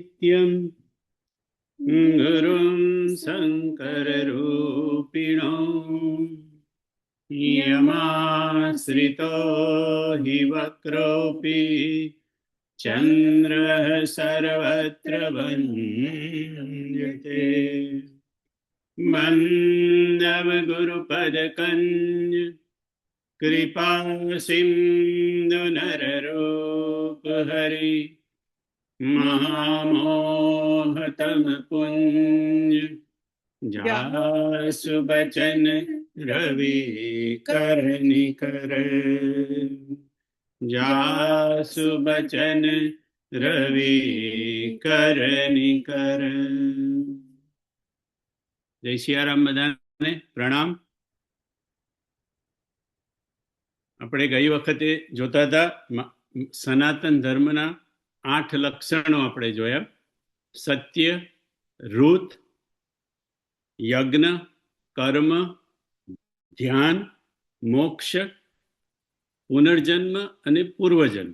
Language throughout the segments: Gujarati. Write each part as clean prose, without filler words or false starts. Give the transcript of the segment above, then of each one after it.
नित्यं गुरुं शङ्कररूपिणो यमाश्रितो हि वक्रोऽपि चन्द्रः सर्वत्र वन्द्यते वन्दवगुरुपदकञ्ज कृपा सिन्धु नररूपहरि महामोहतम पुञ्ज जासु बचन रवि कर निकर जासु बचन रवि कर निकर. જય સિયારામ. બધાને પ્રણામ. આપણે ગઈ વખતે જોતા હતા સનાતન ધર્મના 8 લક્ષણો આપણે જોયા. સત્ય, ઋત, યજ્ઞ, કર્મ, ધ્યાન, મોક્ષ, પુનર્જન્મ અને પૂર્વજન્મ.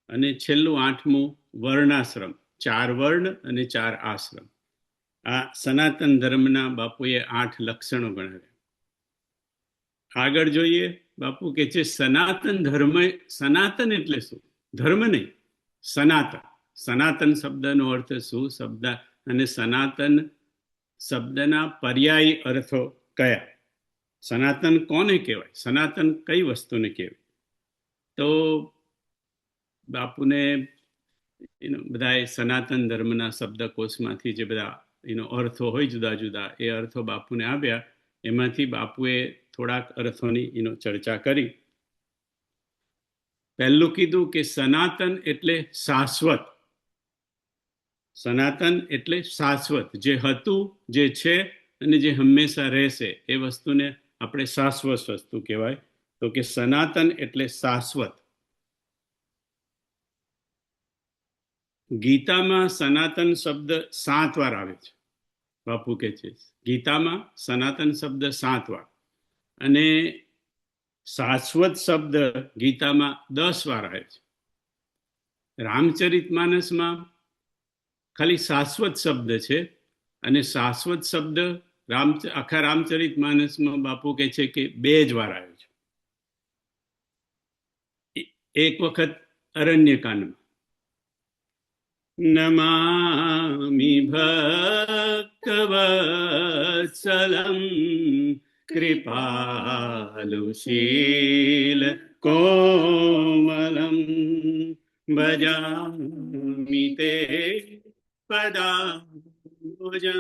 અને છેલ્લું 8મું વર્ણાશ્રમ. 4 વર્ણ અને 4 આશ્રમ. આ સનાતન ધર્મના બાપુએ 8 લક્ષણો ગણાવ્યા. આગળ જોઈએ. બાપુ કે છે સનાતન ધર્મ. સનાતન એટલે શું? ધર્મ નહીં, સનાતન. સનાતન શબ્દનો અર્થ શું શબ્દ અને સનાતન શબ્દના પર્યાયી અર્થો કયા? સનાતન કોને કહેવાય? સનાતન કઈ વસ્તુને કહેવાય? તો બાપુને બધા સનાતન ધર્મના શબ્દકોશમાંથી જે બધા અર્થો હોય જુદા જુદા, એ અર્થો બાપુને આવ્યા. એમાંથી બાપુએ થોડાક અર્થોની ચર્ચા કરી. પહેલું કીધું કે સનાતન એટલે શાશ્વત. સનાતન એટલે શાશ્વત, જે હતું, જે છે અને જે હંમેશા રહેશે, એ વસ્તુને આપણે શાશ્વત વસ્તુ કહેવાય. તો કે સનાતન એટલે શાશ્વત. ગીતામાં સનાતન શબ્દ 7 વાર આવે છે. બાપુ કહે છે ગીતામાં સનાતન શબ્દ 7 વાર, અને શાશ્વત શબ્દ ગીતામાં 10 વાર આવે છે. રામચરિતમાનસમાં ખાલી શાશ્વત શબ્દ છે, અને શાશ્વત શબ્દ આખા રામચરિતમાનસમાં બાપુ કહે છે કે 2 જ વાર આવ્યો છે. એક વખત અરણ્યકાંડમાં નમામિ ભક્તવત્સલમ કૃપાલુશીલ કોમલમ ભજામિ તે પદાંબુજં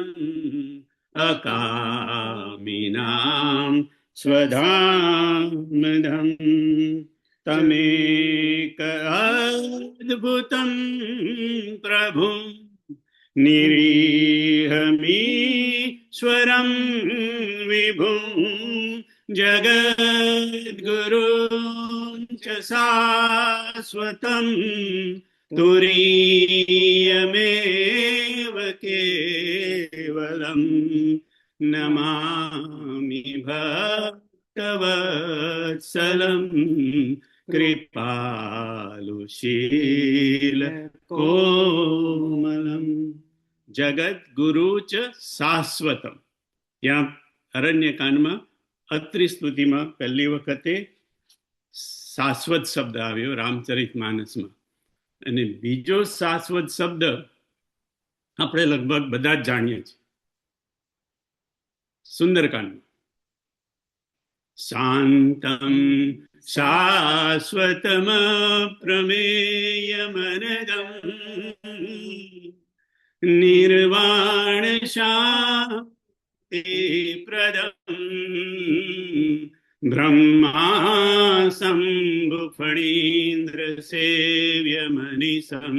અકામિનાં સ્વધામધં તમેક અદ્ભુતં પ્રભુ નિરીહમીશ્વરં વિભું જગદ્ગુરું ચ શાશ્વતં તુરીયમેવ કેવલં નમામિ ભક્તવત્સલં કૃપાલુશીલ કોમલમ જગદ્ગુરુ ચ શાશ્વતમ. ત્યાં અરણ્યકાંડમાં અત્રિ સ્તુતિમાં પહેલી વખતે શાશ્વત શબ્દ આવ્યો રામચરિતમાનસમાં. અને બીજો શાશ્વત શબ્દ આપણે લગભગ બધા જ જાણીએ છીએ, સુંદરકાંડમાં. શાંતમ શાશ્વતમ પ્રમેયમનગમ નિર્વાણ શાંતિ પ્રદમ બ્રહ્મા શંભુ ફણીન્દ્ર સેવ્ય મનીષમ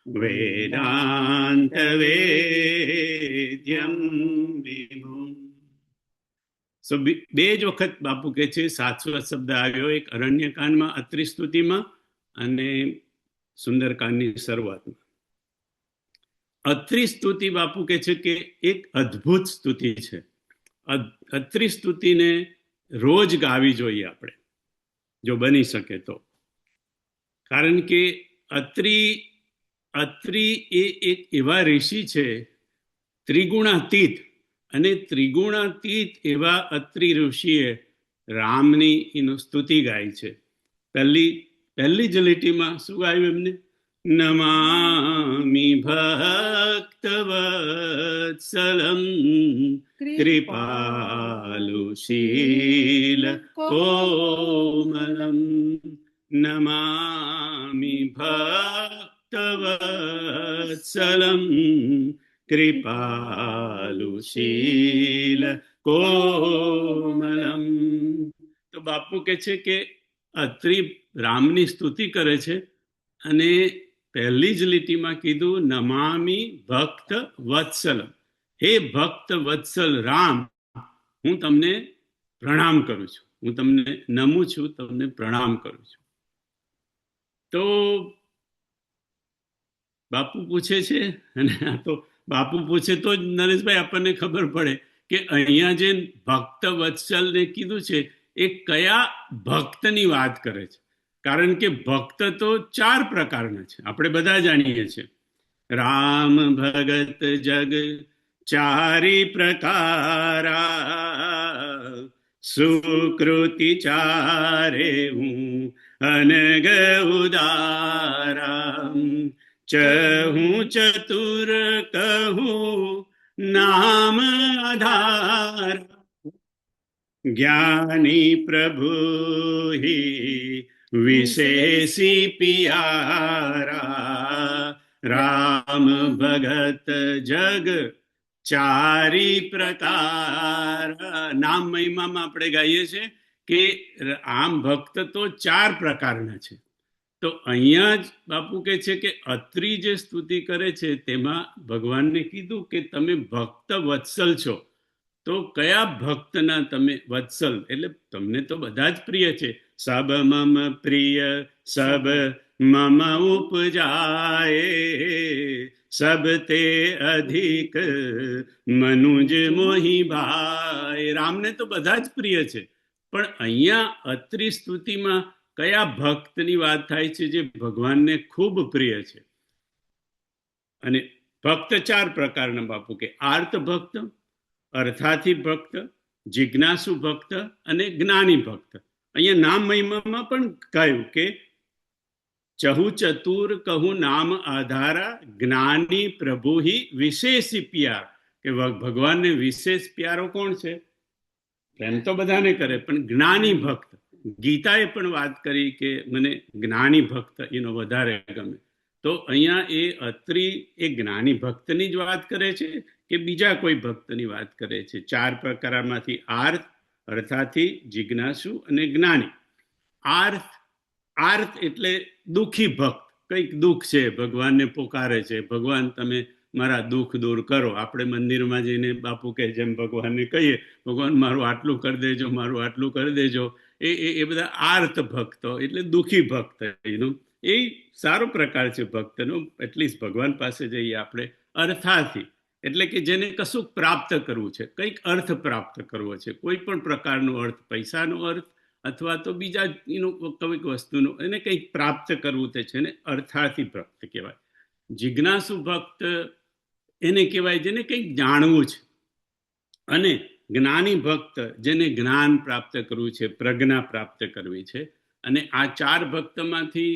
વેદાંત વેદ્યમ વિભુમ. સો 2 જ વખત બાપુ કહે છે શાશ્વત શબ્દ આવ્યો. એક અરણ્યકાંડમાં અત્રિ સ્તુતિમાં અને સુંદરકાંડની શરૂઆતમાં. અત્રિ સ્તુતિ બાપુ કહે છે કે એક અદ્ભુત સ્તુતિ છે. અત્રિ સ્તુતિને રોજ ગાવી જોઈએ આપણે, જો બની શકે તો. કારણ કે અત્રિ અત્રિ એ એક એવા ઋષિ છે ત્રિગુણાતીત, અને ત્રિગુણાતીત એવા અત્રિ ઋષિએ રામની એનું સ્તુતિ ગાય છે. પહેલી જ લીટીમાં શું ગાયું એમને? નમામિ ભક્તવત્સલમ કૃપાલુશીલ કોમલમ. નમામિ ભક્તવત્સલમ કૃપાલુશીલ કોમલમ. તો બાપુ કે છે કે અત્રિ રામની સ્તુતિ કરે છે, અને પહેલી જ લીટીમાં કીધું નમામિ ભક્ત વત્સલમ. હે ભક્ત વત્સલ રામ, હું તમને પ્રણામ કરું છું, હું તમને નમું છું, તમને પ્રણામ કરું છું. તો બાપુ પૂછે છે, અને આ તો બાપુ પૂછે તો જ નરેશભાઈ આપણને ખબર પડે કે અહીંયા જે ભક્ત વત્સલને કીધું છે એ કયા ભક્તની વાત કરે છે. કારણ કે ભક્ત તો 4 પ્રકારના છે, આપણે બધા જાણીએ છીએ. રામ ભગત જગ 4 પ્રકારા, સુકૃતિ 4 હું અનગ ઉદારા. ચહું ચતુર કહું નામ આધાર, જ્ઞાની પ્રભુ હિ વિશેષી પિયારા. રામ ભગત જગ 4 પ્રકાર. નામ મહિમામાં આપણે ગાઈએ છીએ કે આમ ભક્ત તો 4 પ્રકારના છે. તો અહીંયા જ બાપુ કહે છે કે અત્રિ જે સ્તુતિ કરે છે તેમાં ભગવાનને કીધું કે તમે ભક્ત વત્સલ છો. તો કયા ભક્તના તમે વત્સલ, એટલે તમને તો બધા જ પ્રિય છે. સબ મમ પ્રિય સબ મમ ઉપજાય, સબ તે અધિક મનુજ મોહી ભાઈ. રામને તો બધા જ પ્રિય છે, પણ અહીંયા અત્રિ સ્તુતિમાં કયા ભક્તની વાત થાય છે જે ભગવાનને ખૂબ પ્રિય છે. અને ભક્ત 4 પ્રકારના બાપુ કે આર્ત ભક્ત, અર્થાથી ભક્ત, જિજ્ઞાસુ ભક્ત અને જ્ઞાની ભક્ત. અહીંયા નામ મહિમામાં પણ કહ્યું કે ચહુ ચતુર કહું નામ આધારા, જ્ઞાની પ્રભુ હિ વિશેષી પ્યાર. કે ભગવાનને વિશેષ પ્યારો કોણ છે? પ્રેમ તો બધાને કરે, પણ જ્ઞાની ભક્ત. ગીતાએ પણ વાત કરી કે મને જ્ઞાની ભક્ત એનો વધારે ગમે. તો અહીંયા એ અત્રિ એ જ્ઞાની ભક્તની જ વાત કરે છે કે બીજા કોઈ ભક્તની વાત કરે છે? 4 પ્રકારમાંથી આર્થ, અર્થાથી, જિજ્ઞાસુ અને જ્ઞાની. આર્થ એટલે દુઃખી ભક્ત. કંઈક દુઃખ છે, ભગવાનને પોકારે છે, ભગવાન તમે મારા દુઃખ દૂર કરો. આપણે મંદિરમાં જઈને બાપુ કે જેમ ભગવાનને કહીએ, ભગવાન મારું આટલું કરી દેજો, મારું આટલું કરી દેજો. એ બધા આર્ત ભક્તો એટલે દુઃખી ભક્ત. એનું એ સારો પ્રકાર છે ભક્તનો. એટલીસ્ટ ભગવાન પાસે જઈએ આપણે. અર્થાથી એટલે કે જેને કશું પ્રાપ્ત કરવું છે, કંઈક અર્થ પ્રાપ્ત કરવો છે, કોઈ પણ પ્રકારનો અર્થ, પૈસાનો અર્થ અથવા તો બીજા કઈક વસ્તુનો, એને કંઈક પ્રાપ્ત કરવું તે છે ને અર્થાથી ભક્ત કહેવાય. જિજ્ઞાસુ ભક્ત એને કહેવાય જેને કંઈક જાણવું છે. અને જ્ઞાની ભક્ત જેને જ્ઞાન પ્રાપ્ત કરવું છે, પ્રજ્ઞા પ્રાપ્ત કરવી છે. અને આ 4 ભક્તમાંથી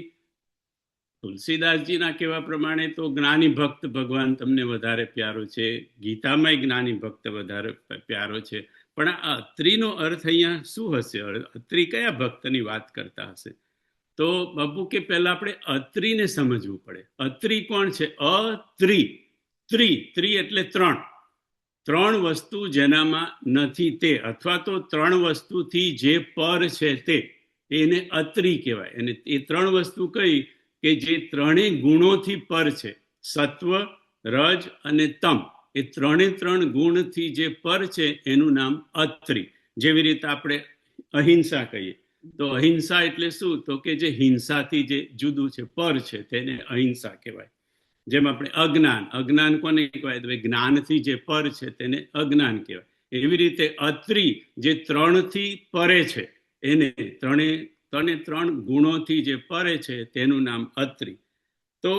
તુલસીદાસજીના કહેવા પ્રમાણે તો જ્ઞાની ભક્ત ભગવાન તમને વધારે પ્યારો છે. ગીતામાં જ્ઞાની ભક્ત વધારે પ્યારો છે. પણ આ અત્રિનો અર્થ અહીંયા શું હશે? અત્રિ કયા ભક્તની વાત કરતા હશે? તો બાપુ કે પહેલા આપણે અત્રિને સમજવું પડે. અત્રિ કોણ છે? ત્રી એટલે 3 વસ્તુ જેનામાં નથી તે, અથવા તો 3 વસ્તુથી જે પર છે તે, એને અત્રિ કહેવાય. અને એ 3 વસ્તુ કઈ કે જે 3 ગુણોથી પર છે, સત્વ, રજ અને તમ. એ 3 ગુણથી જે પર છે એનું નામ અત્રિ. જેવી રીતે આપણે અહિંસા કહીએ તો અહિંસા એટલે શું? તો કે જે હિંસાથી જે જુદું છે, પર છે, તેને અહિંસા કહેવાય. જેમ આપણે અજ્ઞાન કોને કહેવાય? તો જ્ઞાનથી જે પર છે તેને અજ્ઞાન કહેવાય. એવી રીતે અત્રિ જે 3થી પરે છે, એને 3 ગુણોથી જે પરે છે તેનું નામ અત્રિ. તો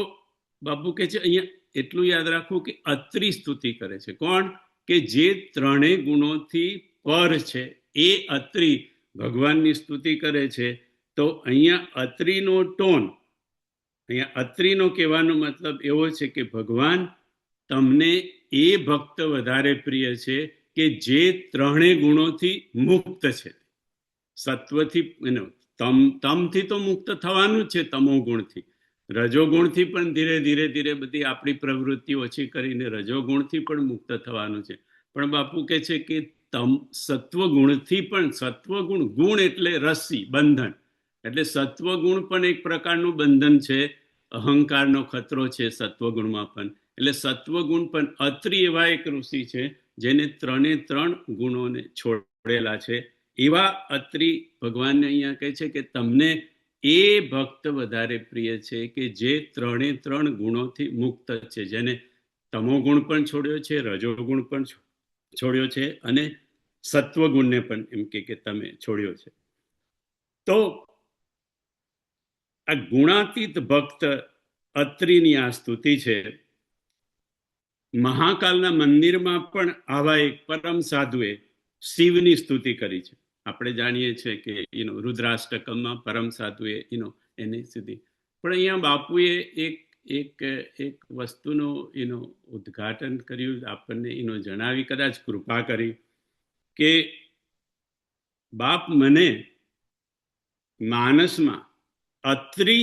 બાપુ કે છે અહીંયા એટલું યાદ રાખવું કે અત્રિ સ્તુતિ કરે છે. કોણ? કે જે ત્રણેય ગુણોથી પર છે એ અત્રિ ભગવાનની સ્તુતિ કરે છે. તો અહીંયા અત્રિનો ટોન, અહીંયા અત્રિનો કહેવાનો મતલબ એવો છે કે ભગવાન તમને એ ભક્ત વધારે પ્રિય છે કે જે ત્રણેય ગુણોથી મુક્ત છે. સત્વથી, તમથી તો મુક્ત થવાનું જ છે, તમો ગુણથી. રજોગુણથી પણ ધીરે ધીરે ધીરે બધી આપણી પ્રવૃત્તિ ઓછી કરીને રજોગુણથી પણ મુક્ત થવાનું છે. પણ બાપુ કહે છે કે સત્વગુણથી પણ, સત્વગુણ, ગુણ એટલે રસ્સી, બંધન, એટલે સત્વગુણ પણ એક પ્રકારનું બંધન છે. અહંકારનો ખતરો છે સત્વગુણમાં પણ. એટલે સત્વગુણ પણ અત્રિ એવા એક ઋષિ છે જેને ત્રણે ત્રણ ગુણોને છોડેલા છે. એવા અત્રિ ભગવાનને અહીંયા કહે છે કે તમને એ ભક્ત વધારે પ્રિય છે કે જે ત્રણે ત્રણ ગુણોથી મુક્ત છે, જેને તમો ગુણ પણ છોડ્યો છે, રજોગુણ પણ છોડ્યો છે અને સત્વગુણને પણ એમ કે તમે છોડ્યો છે. તો આ ગુણાતીત ભક્ત અત્રિની આ સ્તુતિ છે. મહાકાલના મંદિરમાં પણ આવા એક પરમ સાધુએ શિવની સ્તુતિ કરી છે. આપણે જાણીએ છીએ કે રુદ્રાષ્ટકમમાં પરમ સાધુએ એની સ્તુતિ. પણ અહીંયા બાપુએ એક વસ્તુનું ઉદ્ઘાટન કર્યું, આપણને જણાવી, કદાચ કૃપા કરી કે બાપ મને માનસમાં અત્રિ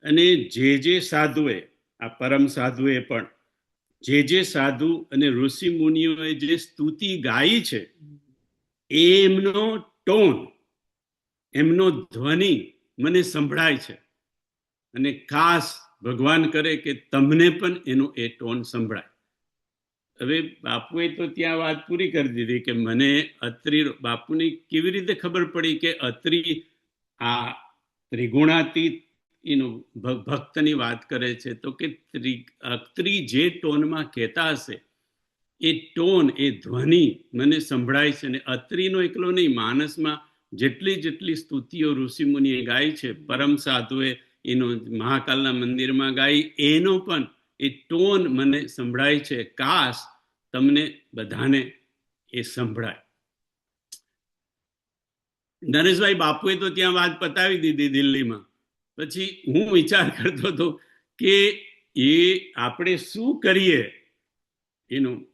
અને જે સાધુએ, આ પરમ સાધુએ પણ જે સાધુ અને ઋષિ મુનિઓએ જે સ્તુતિ ગાઈ છે એમનો ટોન, એમનો ધ્વનિ મને સંભળાય છે. અને ખાસ ભગવાન કરે કે તમને પણ એનો એ ટોન સંભળાય. હવે બાપુએ તો ત્યાં વાત પૂરી કરી દીધી કે મને અત્રિ, બાપુની કેવી રીતે ખબર પડી કે અત્રિ આ ત્રિગુણાતીત ભક્તની વાત કરે છે? તો કે અત્રિ જે ટોનમાં કહેતા હશે એ ટોન, એ ધ્વનિ મને સંભળાય છે. અને અત્રિનો એકલો નહીં, માનસમાં જેટલી સ્તુતિઓ ઋષિ મુનિએ ગાઈ છે, પરમ સાધુએ મહાકાલના મંદિરમાં ગાઈ, એનો પણ એ ટોન મને સંભળાય છે. કાશ તમને બધાને એ સંભળાય. નરેશભાઈ બાપુએ તો ત્યાં વાત પતાવી દીધી દિલ્હીમાં. પછી હું વિચાર કરતો હતો કે એ આપણે શું કરીએ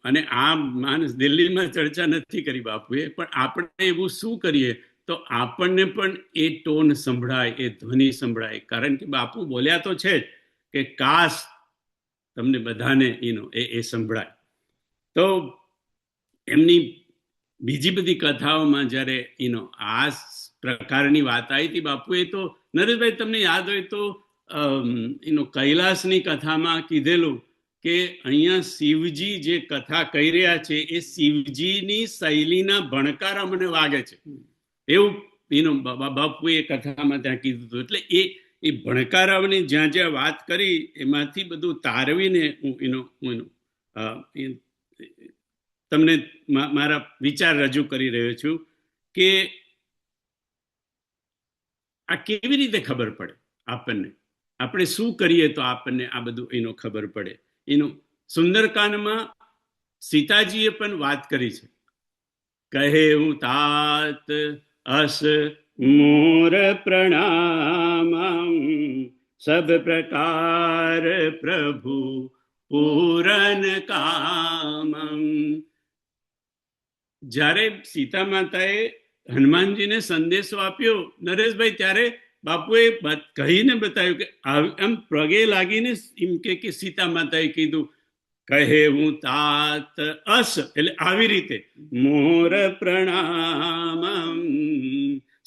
અને આ માણસ દિલ્હીમાં ચર્ચા નથી કરી બાપુએ, પણ આપણે એવું શું કરીએ તો આપણને પણ એ ટોન સંભળાય, એ ધ્વનિ સંભળાય. કારણ કે બાપુ બોલ્યા તો છે જ કે કાશ તમને બધાને એ સંભળાય. તો એમની બીજી બધી કથાઓમાં જ્યારે આ પ્રકારની વાત આવી હતી બાપુએ, તો નરેશભાઈ તમને યાદ હોય તો કૈલાસની કથામાં કીધેલું કે અહીંયા શિવજી જે કથા કહી રહ્યા છે એ શિવજીની શૈલીના ભણકારા મને વાગે છે, એવું બાપુએ કથામાં ત્યાં કીધું હતું. એટલે એ ભણકારાઓની જ્યાં જ્યાં વાત કરી એમાંથી બધું તારવીને હું તમને મારા વિચાર રજૂ કરી રહ્યો છું કે આ કેવી રીતે ખબર પડે આપણને, આપણે શું કરીએ તો આપણને આ બધું ખબર પડે. સુંદરકાંડમાં સીતાજીએ પણ વાત કરી છે. કહે હું तात અસ મોર પ્રણામ, સબ પ્રકાર પ્રભુ પૂરન કામ. જ્યારે સીતા માતાએ હનુમાનજીને સંદેશો આપ્યો નરેશભાઈ, ત્યારે બાપુએ કહીને બતાવ્યું કે એમ પગે લાગીને એમ કે સીતા માતાએ કીધું કહે હું तात અસ, એટલે આવી રીતે મોર પ્રણામ,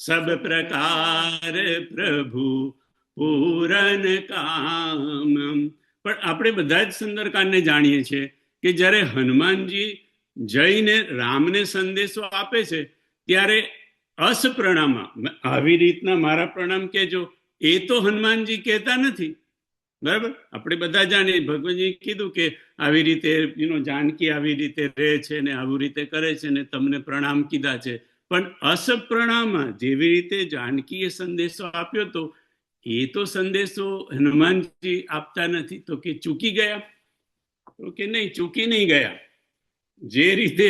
સબ પ્રકાર પ્રભુ પૂરન કામ. પણ આપણે બધા જ સુંદરકાંડને જાણીએ છીએ કે જ્યારે હનુમાનજી જઈને રામને સંદેશો આપે છે ત્યારે અસ પ્રણામ, આવી રીતના મારા પ્રણામ કહેજો, એ તો હનુમાનજી કહેતા નથી. બરાબર, આપણે બધા જાણીએ ભગવાનજી કીધું કે આવી રીતે જાનકી આવી રીતે રહે છે ને આવી રીતે કરે છે ને તમને પ્રણામ કીધા છે. પણ અસ પ્રણામ, જેવી રીતે જાનકીએ સંદેશો આપ્યો તો એ તો સંદેશો હનુમાનજી આપતા નથી. તો કે ચૂકી ગયા? તો કે નહીં, ચૂકી નહીં ગયા. જે રીતે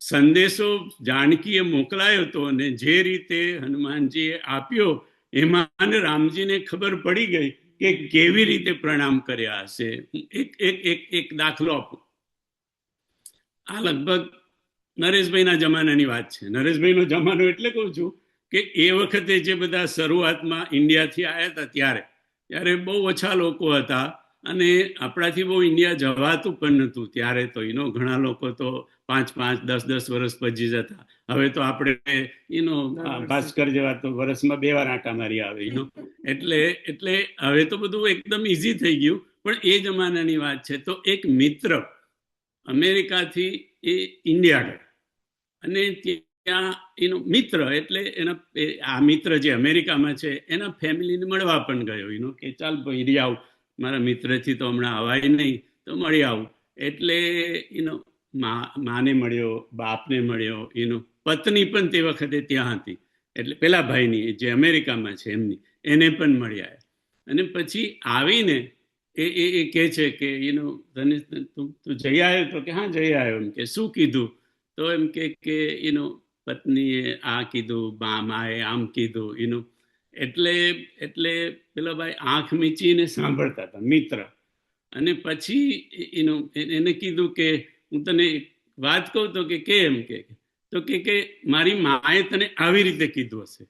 સંદેશો જાનકીએ મોકલાયો હતો અને જે રીતે હનુમાનજીએ આપ્યો, એમાં રામજીને ખબર પડી ગઈ કે કેવી રીતે પ્રણામ કર્યા હશે. એક દાખલો આપું. આ લગભગ નરેશભાઈના જમાનાની વાત છે. નરેશભાઈનો જમાનો એટલે કહું છું કે એ વખતે જે બધા શરૂઆતમાં ઇન્ડિયાથી આવ્યા હતા ત્યારે બહુ ઓછા લોકો હતા અને આપણાથી બહુ ઇન્ડિયા જવાતું પણ નહોતું ત્યારે. તો ઘણા લોકો તો 5-5, 10-10 વર્ષ પછી જતા. હવે તો આપણે ભાસ્કર જેવા તો વર્ષમાં 2 વાર આંટા મારી આવે. એટલે હવે તો બધું એકદમ ઈઝી થઈ ગયું. પણ એ જમાનાની વાત છે. તો એક મિત્ર અમેરિકાથી એ ઇન્ડિયા ગયા અને ત્યાં એનો મિત્ર એટલે આ મિત્ર જે અમેરિકામાં છે એના ફેમિલીને મળવા પણ ગયો. કે ચાલ ભાઈ રી આવ, મારા મિત્રથી તો હમણાં અવાય નહીં, તો મળી આવું. એટલે માને મળ્યો, બાપને મળ્યો, પત્ની પણ તે વખતે ત્યાં હતી. એટલે પેલા ભાઈની જે અમેરિકામાં છે એમની, એને પણ મળ્યા. અને પછી આવીને એ કહે છે કે તને તું જઈ આવ્યો? તો કે હા જઈ આવ્યો. એમ કે શું કીધું? તો એમ કે પત્નીએ આ કીધું, માએ આમ કીધું. એટલે પેલા ભાઈ આંખ મીચીને સાંભળતા હતા મિત્ર. અને પછી એને કીધું કે હું તને વાત કહું. તો કે કેમ? તો કે મારી માએ તને આવી રીતે કીધું હશે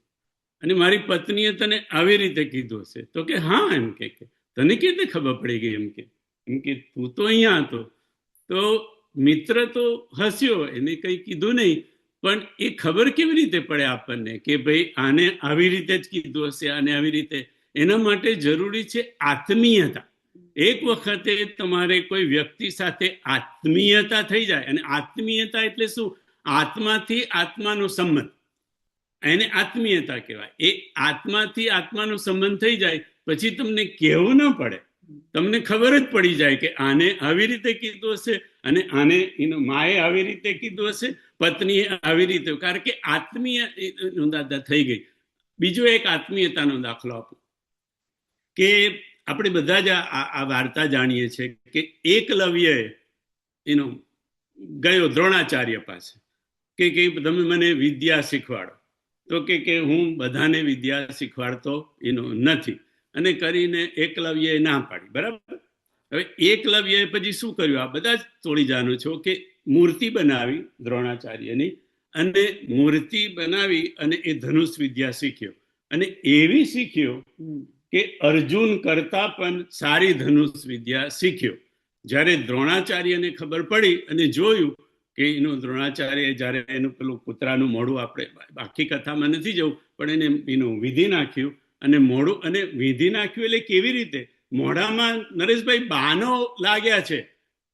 અને મારી પત્નીએ તને આવી રીતે કીધું હશે. તો કે હા. એમ કે તને કેવી રીતે ખબર પડી ગઈ? એમ કે તું તો અહીંયા હતો. તો મિત્ર તો હસ્યો, એને કંઈ કીધું નહીં, પણ એ ખબર કેવી રીતે પડે આપણને કે ભાઈ આને આવી રીતે જ કીધું હશે, આને આવી રીતે? એના માટે જરૂરી છે આત્મીયતા. એક વખતે તમારે કોઈ વ્યક્તિ સાથે આત્મીયતા થઈ જાય, અને આત્મીયતા એટલે શું? આત્માથી આત્માનો સંબંધ, એને આત્મીયતા કહેવાય. એ આત્માથી આત્માનો સંબંધ થઈ જાય પછી તમને કહેવું ન પડે, તમને ખબર જ પડી જાય કે આને આવી રીતે કીધું હશે અને આને માએ આવી રીતે કીધું હશે, પત્નીએ આવી રીતે. કારણ કે આત્મીય થઈ ગઈ. બીજો એક આત્મીયતાનો દાખલો આપું કે આપણે બધા જ આ વાર્તા જાણીએ છીએ કે એકલવ્ય ગયો દ્રોણાચાર્ય પાસે કે તમે મને વિદ્યા શીખવાડો. તો કે હું બધાને વિદ્યા શીખવાડતો નથી. અને કરીને એકલવ્યએ ના પાડી. બરાબર. હવે એકલવ્યએ પછી શું કર્યું? આ બધા જ તોડી જાણો છો કે મૂર્તિ બનાવી દ્રોણાચાર્યની, અને મૂર્તિ બનાવી અને એ ધનુષ વિદ્યા શીખ્યો. અને એવી શીખ્યો કે અર્જુન કરતા પણ સારી ધનુષ વિદ્યા શીખ્યો. જ્યારે દ્રોણાચાર્યને ખબર પડી અને જોયું કે દ્રોણાચાર્ય જ્યારે એનું પેલું કૂતરાનું મોઢું, આપણે આખી કથામાં નથી જવું, પણ એને વિધિ નાખ્યું અને મોઢું, અને વિધિ નાખ્યું એટલે કેવી રીતે? મોઢામાં નરેશભાઈ બાનો લાગ્યા છે,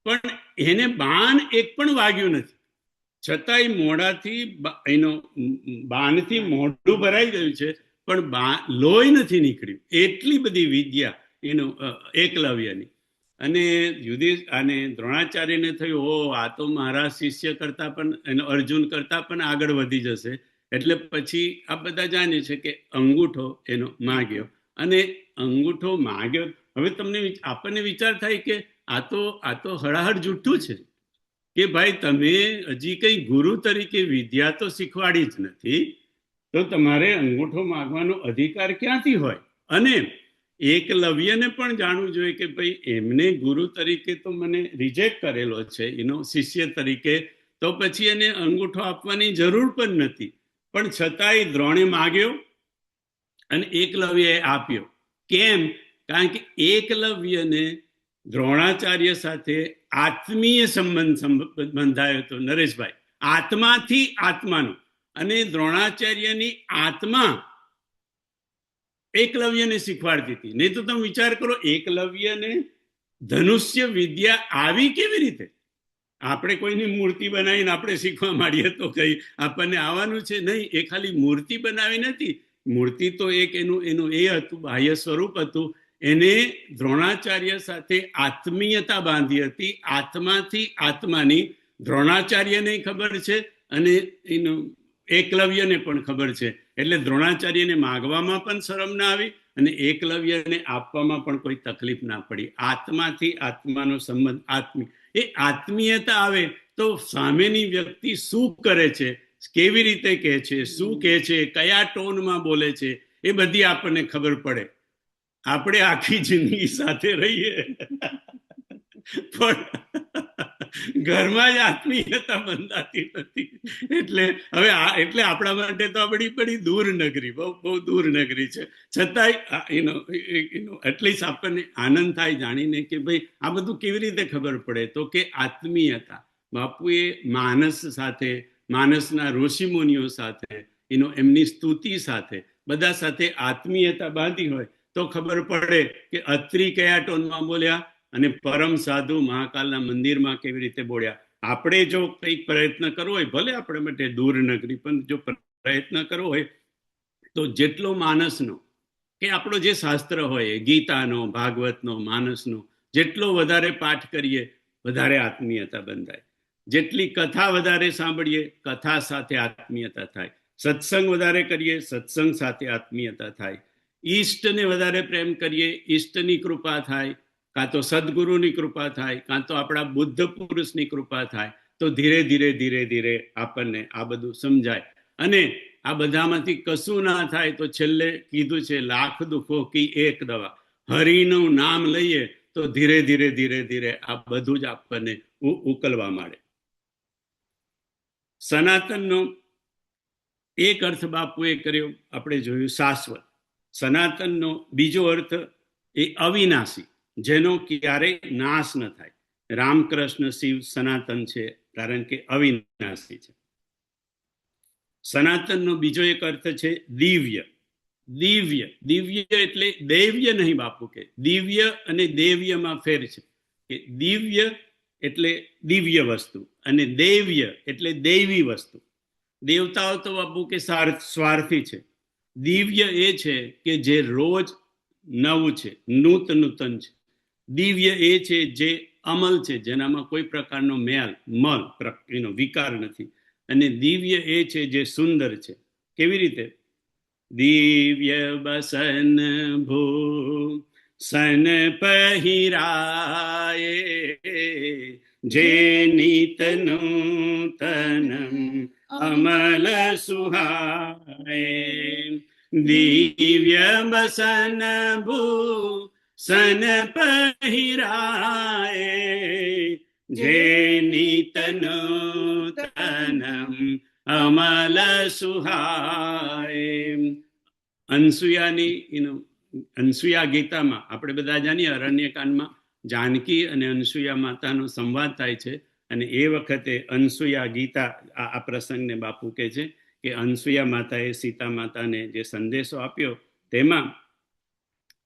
પણ એને બાન એક પણ વાગ્યું નથી, છતાંય મોઢાથી બાનથી મોઢું ભરાઈ ગયું છે, પણ લોહી નથી નીકળ્યું. એટલી બધી વિદ્યા એકલવ્યની. અને દ્રોણાચાર્યને થયું, ઓ આ તો મારા શિષ્ય કરતા પણ, અર્જુન કરતા પણ આગળ વધી જશે. એટલે પછી આ બધા જાણે છે કે અંગૂઠો એનો માગ્યો, અને અંગૂઠો માગ્યો. હવે આપણને વિચાર થાય કે આ તો હળાહળ જુઠ્ઠું છે કે ભાઈ તમે હજી કઈ ગુરુ તરીકે વિદ્યા તો શીખવાડી જ નથી, તો તમારે અંગૂઠો માગવાનો અધિકાર ક્યાંથી હોય? અને એકલવ્યને પણ જાણવું જોઈએ કે ભાઈ એમને ગુરુ તરીકે તો મને રિજેક્ટ કરેલો છે, શિષ્ય તરીકે, તો પછી એને અંગૂઠો આપવાની જરૂર પણ નથી. પણ છતાંય દ્રોણે માગ્યો અને એકલવ્યએ આપ્યો. કેમ? કારણ કે એકલવ્યને દ્રોણાચાર્ય સાથે આત્મીય સંબંધ બંધાયો હતો નરેશભાઈ, આત્માથી આત્માનો. અને દ્રોણાચાર્યની આત્મા એકલવ્યને શીખવાડતી હતી. નહીં તો તમે વિચાર કરો, એકલવ્યને ધનુષ્ય વિદ્યા આવી કેવી રીતે? આપણે કોઈની મૂર્તિ બનાવીને આપણે શીખવા માંડીએ તો કઈ આપણને આવવાનું છે? નહીં. એ ખાલી મૂર્તિ બનાવી નથી, મૂર્તિ તો એક એનું એ હતું, બાહ્ય સ્વરૂપ હતું. એને દ્રોણાચાર્ય સાથે આત્મીયતા બાંધી હતી, આત્માથી આત્માની. દ્રોણાચાર્યને ખબર છે અને એકલવ્યને પણ ખબર છે એટલે દ્રોણાચાર્યને માગવામાં પણ શરમ ના આવી અને એકલવ્યને આપવામાં પણ કોઈ તકલીફ ના પડી. આત્માથી આત્માનો સંબંધ એ આત્મીયતા આવે તો સામેની વ્યક્તિ શું કરે છે, કેવી રીતે કહે છે, શું કહે છે, કયા ટોનમાં બોલે છે, એ બધી આપણને ખબર પડે. આપણે આખી જિંદગી સાથે રહીએ પણ ઘરમાં જ આત્મીયતા બંધાતી નથી. એટલે આપણા માટે તો બડી દૂર નગરી, બહુ દૂર નગરી છે. છતાંય એટલીસ્ટ આપણને આનંદ થાય જાણીને કે ભાઈ આ બધું કેવી રીતે ખબર પડે, તો કે આત્મીયતા. બાપુએ માનસ સાથે, માનસના ઋષિ મુનિઓ સાથે, એમની સ્તુતિ સાથે, બધા સાથે આત્મીયતા બાંધી હોય તો ખબર પડે કે અત્રી કયા ટોનમાં બોલ્યા અને પરમ સાધુ મહાકાલના મંદિરમાં કેવી રીતે બોલ્યા. આપણે જો કંઈક પ્રયત્ન કરવો હોય, ભલે આપણે માટે દૂર નગરી, પણ જો પ્રયત્ન કરવો હોય તો જેટલો માનસનો કે આપણો જે શાસ્ત્ર હોય, ગીતાનો, ભાગવતનો, માનસનો જેટલો વધારે પાઠ કરીએ વધારે આત્મીયતા બંધાય. જેટલી કથા વધારે સાંભળીએ કથા સાથે આત્મીયતા થાય. સત્સંગ વધારે કરીએ સત્સંગ સાથે આત્મીયતા થાય. ઈષ્ટને વધારે પ્રેમ કરીએ ઈષ્ટની કૃપા થાય, કાં તો સદગુરુની કૃપા થાય, કાં તો આપણા બુદ્ધ પુરુષની કૃપા થાય. તો ધીરે ધીરે ધીરે ધીરે આપણને આ બધું સમજાય. અને આ બધામાંથી કશું ના થાય તો છેલ્લે કીધું છે, લાખ દુઃખો કી એક દવા. હરિનું નામ લઈએ તો ધીરે ધીરે ધીરે ધીરે આ બધું જ આપણને ઉકલવા માંડે. સનાતનનો એક અર્થ બાપુએ કર્યો, આપણે જોયું શાશ્વત. સનાતનનો બીજો અર્થ એ અવિનાશી, જેનો ક્યારેય નાશ ન થાય. રામકૃષ્ણ શિવ સનાતન છે કારણ કે અવિનાશી છે. સનાતનનો બીજો એક અર્થ છે દિવ્ય. દિવ્ય એટલે દૈવ્ય નહીં બાપુ કે, દિવ્ય અને દૈવ્યમાં ફેર છે. કે દિવ્ય એટલે દિવ્ય વસ્તુ અને દૈવ્ય એટલે દૈવી વસ્તુ. દેવતાઓ તો બાપુ કે સ્વાર્થી છે. દિવ્ય એ છે કે જે રોજ નવું છે, નૂતન છે. દિવ્ય એ છે જે અમલ છે, જેનામાં કોઈ પ્રકારનો વિકાર નથી. અને દિવ્ય એ છે જે સુંદર છે. કેવી રીતે? દિવ્ય બસન ભૂષણ પહેરાય, જે નિત નૂતનમ અમલ સુહાય. દિવ્ય બસન ભૂષણ પહેરાય, જે નિત નૂતનમ અમલ સુહાય. અનસુયા ગીતામાં આપણે બધા જાણીએ, અરણ્યકાંડમાં જાનકી અને અનસુયા માતાનો સંવાદ થાય છે. અને એ વખતે અનસુયા ગીતા આ પ્રસંગને બાપુ કહે છે કે અનસુયા માતાએ સીતા માતાને જે સંદેશો આપ્યો, તેમાં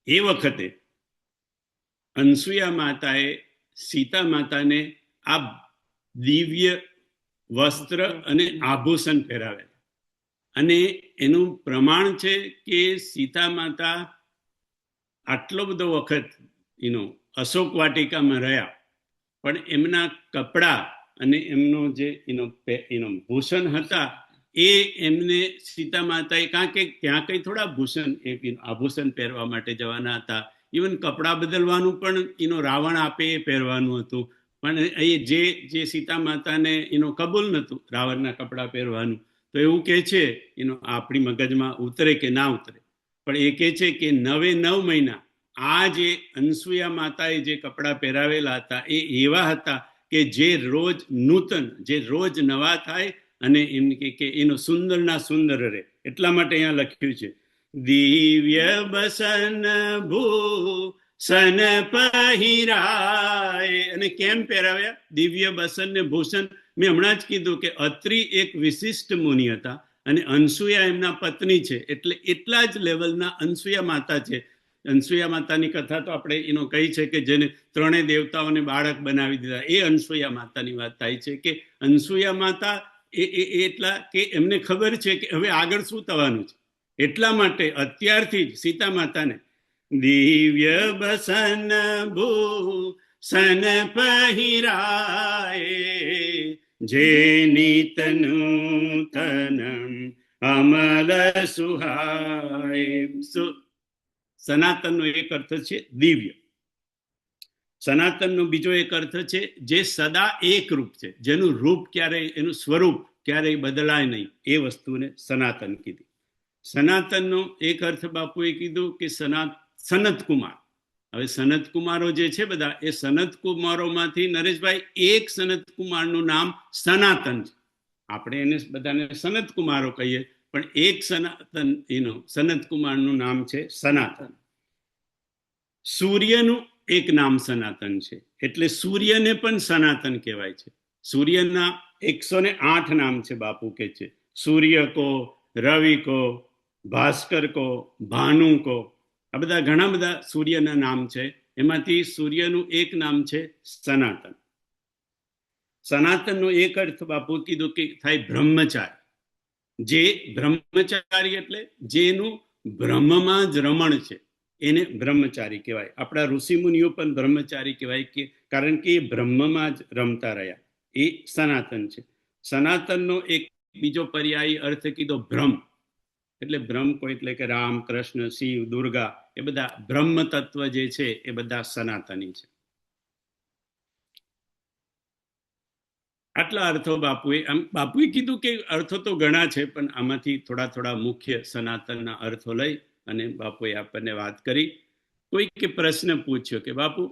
એ વખતે અનસુયા માતાએ સીતા માતાને આ દિવ્ય વસ્ત્ર અને આભૂષણ પહેરાવે. અને એનું પ્રમાણ છે કે સીતા માતા આટલો બધો વખત અશોક વાટિકામાં રહ્યા, પણ એમના કપડા અને એમનો જે ભૂષણ હતા એ એમને સીતા માતાએ, કારણ કે ત્યાં કઈ થોડા આભૂષણ પહેરવા માટે જવાના હતા. ઇવન કપડા બદલવાનું પણ રાવણ આપે એ પહેરવાનું હતું. પણ એ જે સીતા માતાને કબૂલ નહોતું રાવણના કપડા પહેરવાનું. તો એવું કે છે, આપણી મગજમાં ઉતરે કે ના ઉતરે, પણ એ કે છે કે 9 મહિના આ જે અનસુયા માતાએ જે કપડા પહેરાવેલા હતા એ એવા હતા કે જે રોજ નૂતન, જે રોજ નવા થાય અને એમ કે એનો સુંદર ના સુંદર રહે. એટલા માટે અહીંયા લખ્યું છે, દિવ્ય બસન ભૂષણ પહેરાય. અને કેમ પહેરાવ્યા દિવ્ય બસન ને ભૂષણ? મેં હમણાં જ કીધું કે અત્રી એક વિશિષ્ટ મુનિ હતા અને અનસુયા એમના પત્ની છે. એટલે એટલા જ લેવલના અનસુયા માતા છે. અનસુયા માતાની કથા તો આપણે કહી છે કે જેને 3 દેવતાઓને બાળક બનાવી દીધા, એ અનસુયા માતાની વાત થાય છે. કે અનસુયા માતા એટલા કે એમને ખબર છે કે હવે આગળ શું થવાનું છે. એટલા માટે અત્યારથી જ સીતા માતાને દિવ્ય બસન ભૂષણ પહેરાય, જે નિત નૂતનમ અમલ સુહાય. સનાતનનો એક અર્થ છે દિવ્ય. સનાતનનો બીજો એક અર્થ છે જે સદા એક રૂપ છે, જેનું રૂપ ક્યારેય, એનું સ્વરૂપ ક્યારેય બદલાય નહીં, એ વસ્તુને સનાતન કીધી. સનાતનનો એક અર્થ બાપુએ કીધું કે સનત કુમાર. હવે સનત કુમારો જે છે બધા, એ સનત કુમારોમાંથી નરેશભાઈ એક સનત કુમારનું નામ સનાતન છે. આપણે એને બધાને સનત કુમારો કહીએ, પણ એક સનાતન સનત કુમારનું નામ છે સનાતન. સૂર્યનું એક નામ સનાતન છે, એટલે સૂર્યને પણ સનાતન કહેવાય છે. સૂર્યના 108 નામ છે બાપુ કે છે. સૂર્ય કો, રવિ કો, ભાસ્કર કો, ભાનુ કો, આ બધા ઘણા બધા સૂર્યના નામ છે. એમાંથી સૂર્યનું એક નામ છે સનાતન. સનાતનનો એક અર્થ બાપુ કીધું કે થાય બ્રહ્મચારી. જે બ્રહ્મચારી એટલે જેનું બ્રહ્મમાં જ રમણ છે, એને બ્રહ્મચારી કહેવાય. આપણા ઋષિમુનિઓ પણ બ્રહ્મચારી કહેવાય, કે કારણ કે એ બ્રહ્મમાં જ રમતા રહ્યા, એ સનાતન છે. સનાતનનો એક બીજો પર્યાયી અર્થ કીધો બ્રહ્મ. એટલે બ્રહ્મ કોઈ એટલે કે રામ, કૃષ્ણ, શિવ, દુર્ગા, એ બધા બ્રહ્મ તત્વ જે છે એ બધા સનાતની છે. આટલા અર્થો બાપુએ કીધું કે અર્થો તો ઘણા છે, પણ આમાંથી થોડા થોડા મુખ્ય સનાતનના અર્થો લઈ અને બાપુએ આપણને વાત કરી. કોઈકે પ્રશ્ન પૂછ્યો કે બાપુ,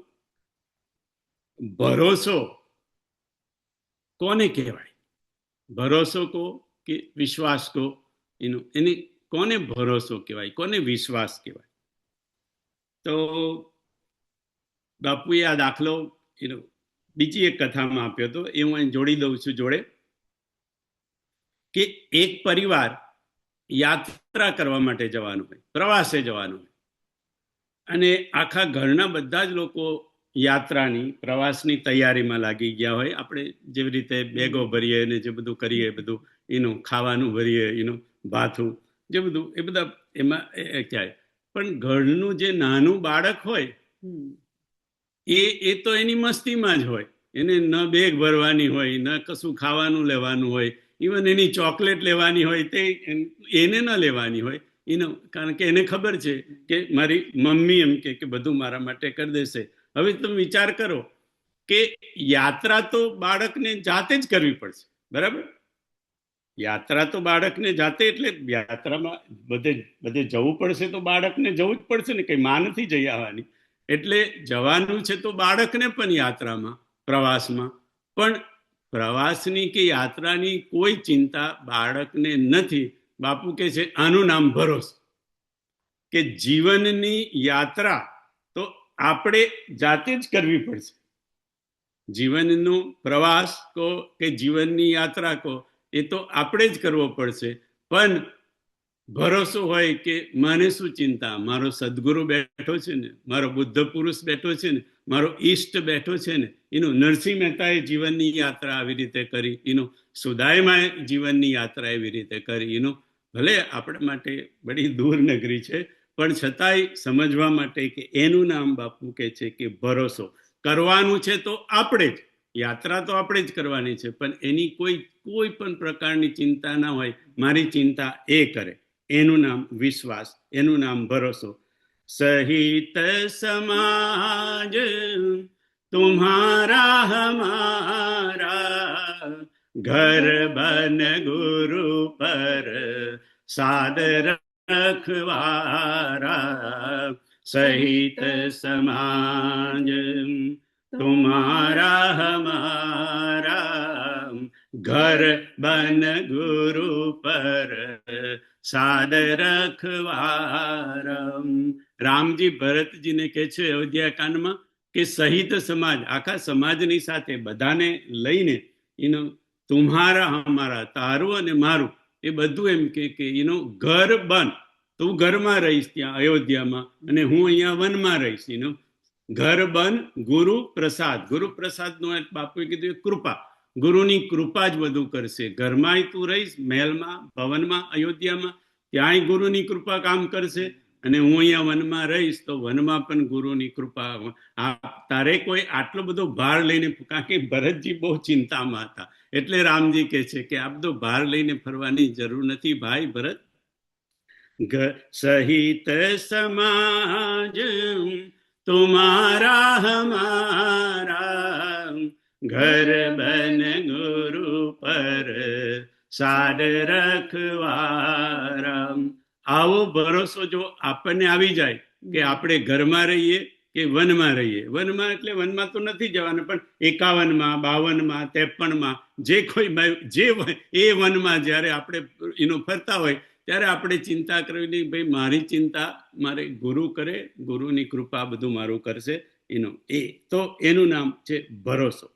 ભરોસો કોને કહેવાય? ભરોસો કો કે વિશ્વાસ કો? એને કોને ભરોસો કહેવાય, કોને વિશ્વાસ કહેવાય? તો બાપુએ આ દાખલો બીજી એક કથામાં આપ્યો હતો, એ હું જોડી દઉં છું જોડે, કે એક પરિવાર યાત્રા કરવા માટે જવાનું હોય, પ્રવાસે જવાનું હોય, અને આખા ઘરના બધા જ લોકો યાત્રાની, પ્રવાસની તૈયારીમાં લાગી ગયા હોય. આપણે જેવી રીતે બેગો ભરીએ ને જે બધું કરીએ, બધું ખાવાનું ભરીએ, ભાથું, જે બધું, એ બધા એમાં ક્યાંય પણ ઘરનું જે નાનું બાળક હોય એ તો એની મસ્તીમાં જ હોય. એને ન બેગ ભરવાની હોય, ન કશું ખાવાનું લેવાનું હોય, ઇવન એની ચોકલેટ લેવાની હોય તે એને ન લેવાની હોય. કારણ કે એને ખબર છે કે મારી મમ્મી એમ કે બધું મારા માટે કરી દેશે. હવે તમે વિચાર કરો કે યાત્રા તો બાળકને જાતે જ કરવી પડશે, બરાબર? યાત્રા તો બાળકને જાતે, એટલે યાત્રામાં બધે જવું પડશે તો બાળકને જવું જ પડશે ને, કઈ માં નથી જઈ આવવાની. એટલે જવાનું છે તો બાળકને પણ યાત્રામાં, પ્રવાસમાં પણ પ્રવાસની કે યાત્રાની કોઈ ચિંતા બાળકને નથી. બાપુ કે છે આનું નામ ભરોસો. કે જીવનની યાત્રા તો આપણે જાતે જ કરવી પડશે. જીવનનો પ્રવાસ કો કે જીવનની યાત્રા કો, એ તો આપણે જ કરવો પડશે. પણ ભરોસો હોય કે મને શું ચિંતા, મારો સદગુરુ બેઠો છે ને, મારો બુદ્ધ પુરુષ બેઠો છે ને, મારો ઈષ્ટ બેઠો છે ને. નરસિંહ મહેતાએ જીવનની યાત્રા આવી રીતે કરી, સુદાયમાએ જીવનની યાત્રા એવી રીતે કરી. ભલે આપણા માટે બડી દૂર નગરી છે, પણ છતાંય સમજવા માટે કે એનું નામ બાપુ કે છે કે ભરોસો. કરવાનું છે તો આપણે જ, યાત્રા તો આપણે જ કરવાની છે, પણ એની કોઈ પણ પ્રકારની ચિંતા ના હોય. મારી ચિંતા એ કરે, એનું નામ વિશ્વાસ, એનું નામ ભરોસો. સહિત સમાજ તુમ્હારા હમારા, ઘર બન ગુરુ પર સાદ રખવારા. સહિત સમાજ તુમ્હારા હમારા, ઘર બન ગુરુ પર સાદ રખવારમ. રામજી ભરતજીને કહે છે અયોધ્યાકાંડમાં કે સહિત સમાજ, આખા સમાજની સાથે, બધાને લઈને તુમ્હારા હમારા, તારું અને મારું, એ બધું એમ કે ઘર બન, તું ઘરમાં રહીશ ત્યાં અયોધ્યામાં, અને હું અહીંયા વનમાં રહીશ. ઘર બન ગુરુ પ્રસાદ. ગુરુ પ્રસાદનો બાપુએ કીધું કૃપા. ગુરુની કૃપા જ બધું કરશે. ઘરમાં તું રહીશ, મહેલમાં, ભવનમાં, અયોધ્યામાં, ત્યાંય ગુરુની કૃપા કામ કરશે. અને હું અહીંયા વનમાં રહીશ તો વનમાં પણ ગુરુની કૃપા. તારે કોઈ આટલો બધો ભાર લઈને, કારણ કે ભરતજી બહુ ચિંતામાં હતા, એટલે રામજી કહે છે કે આ બધો ભાર લઈને ફરવાની જરૂર નથી ભાઈ ભરત. સહિત સમાજ તુમારા હમારા, ઘર બન ગુરુ પર સાડ રખવારા. આવો ભરોસો જો આપણને આવી જાય કે આપણે ઘરમાં રહીએ કે વનમાં રહીએ, વનમાં એટલે વનમાં તો નથી જવાનું, પણ 51માં 52માં 53માં જે કોઈ જે એ વનમાં જ્યારે આપણે ફરતા હોય ત્યારે આપણે ચિંતા કરવી નહીં, ભાઈ મારી ચિંતા મારે ગુરુ કરે, ગુરુની કૃપા બધું મારું કરશે. તો એનું નામ છે ભરોસો.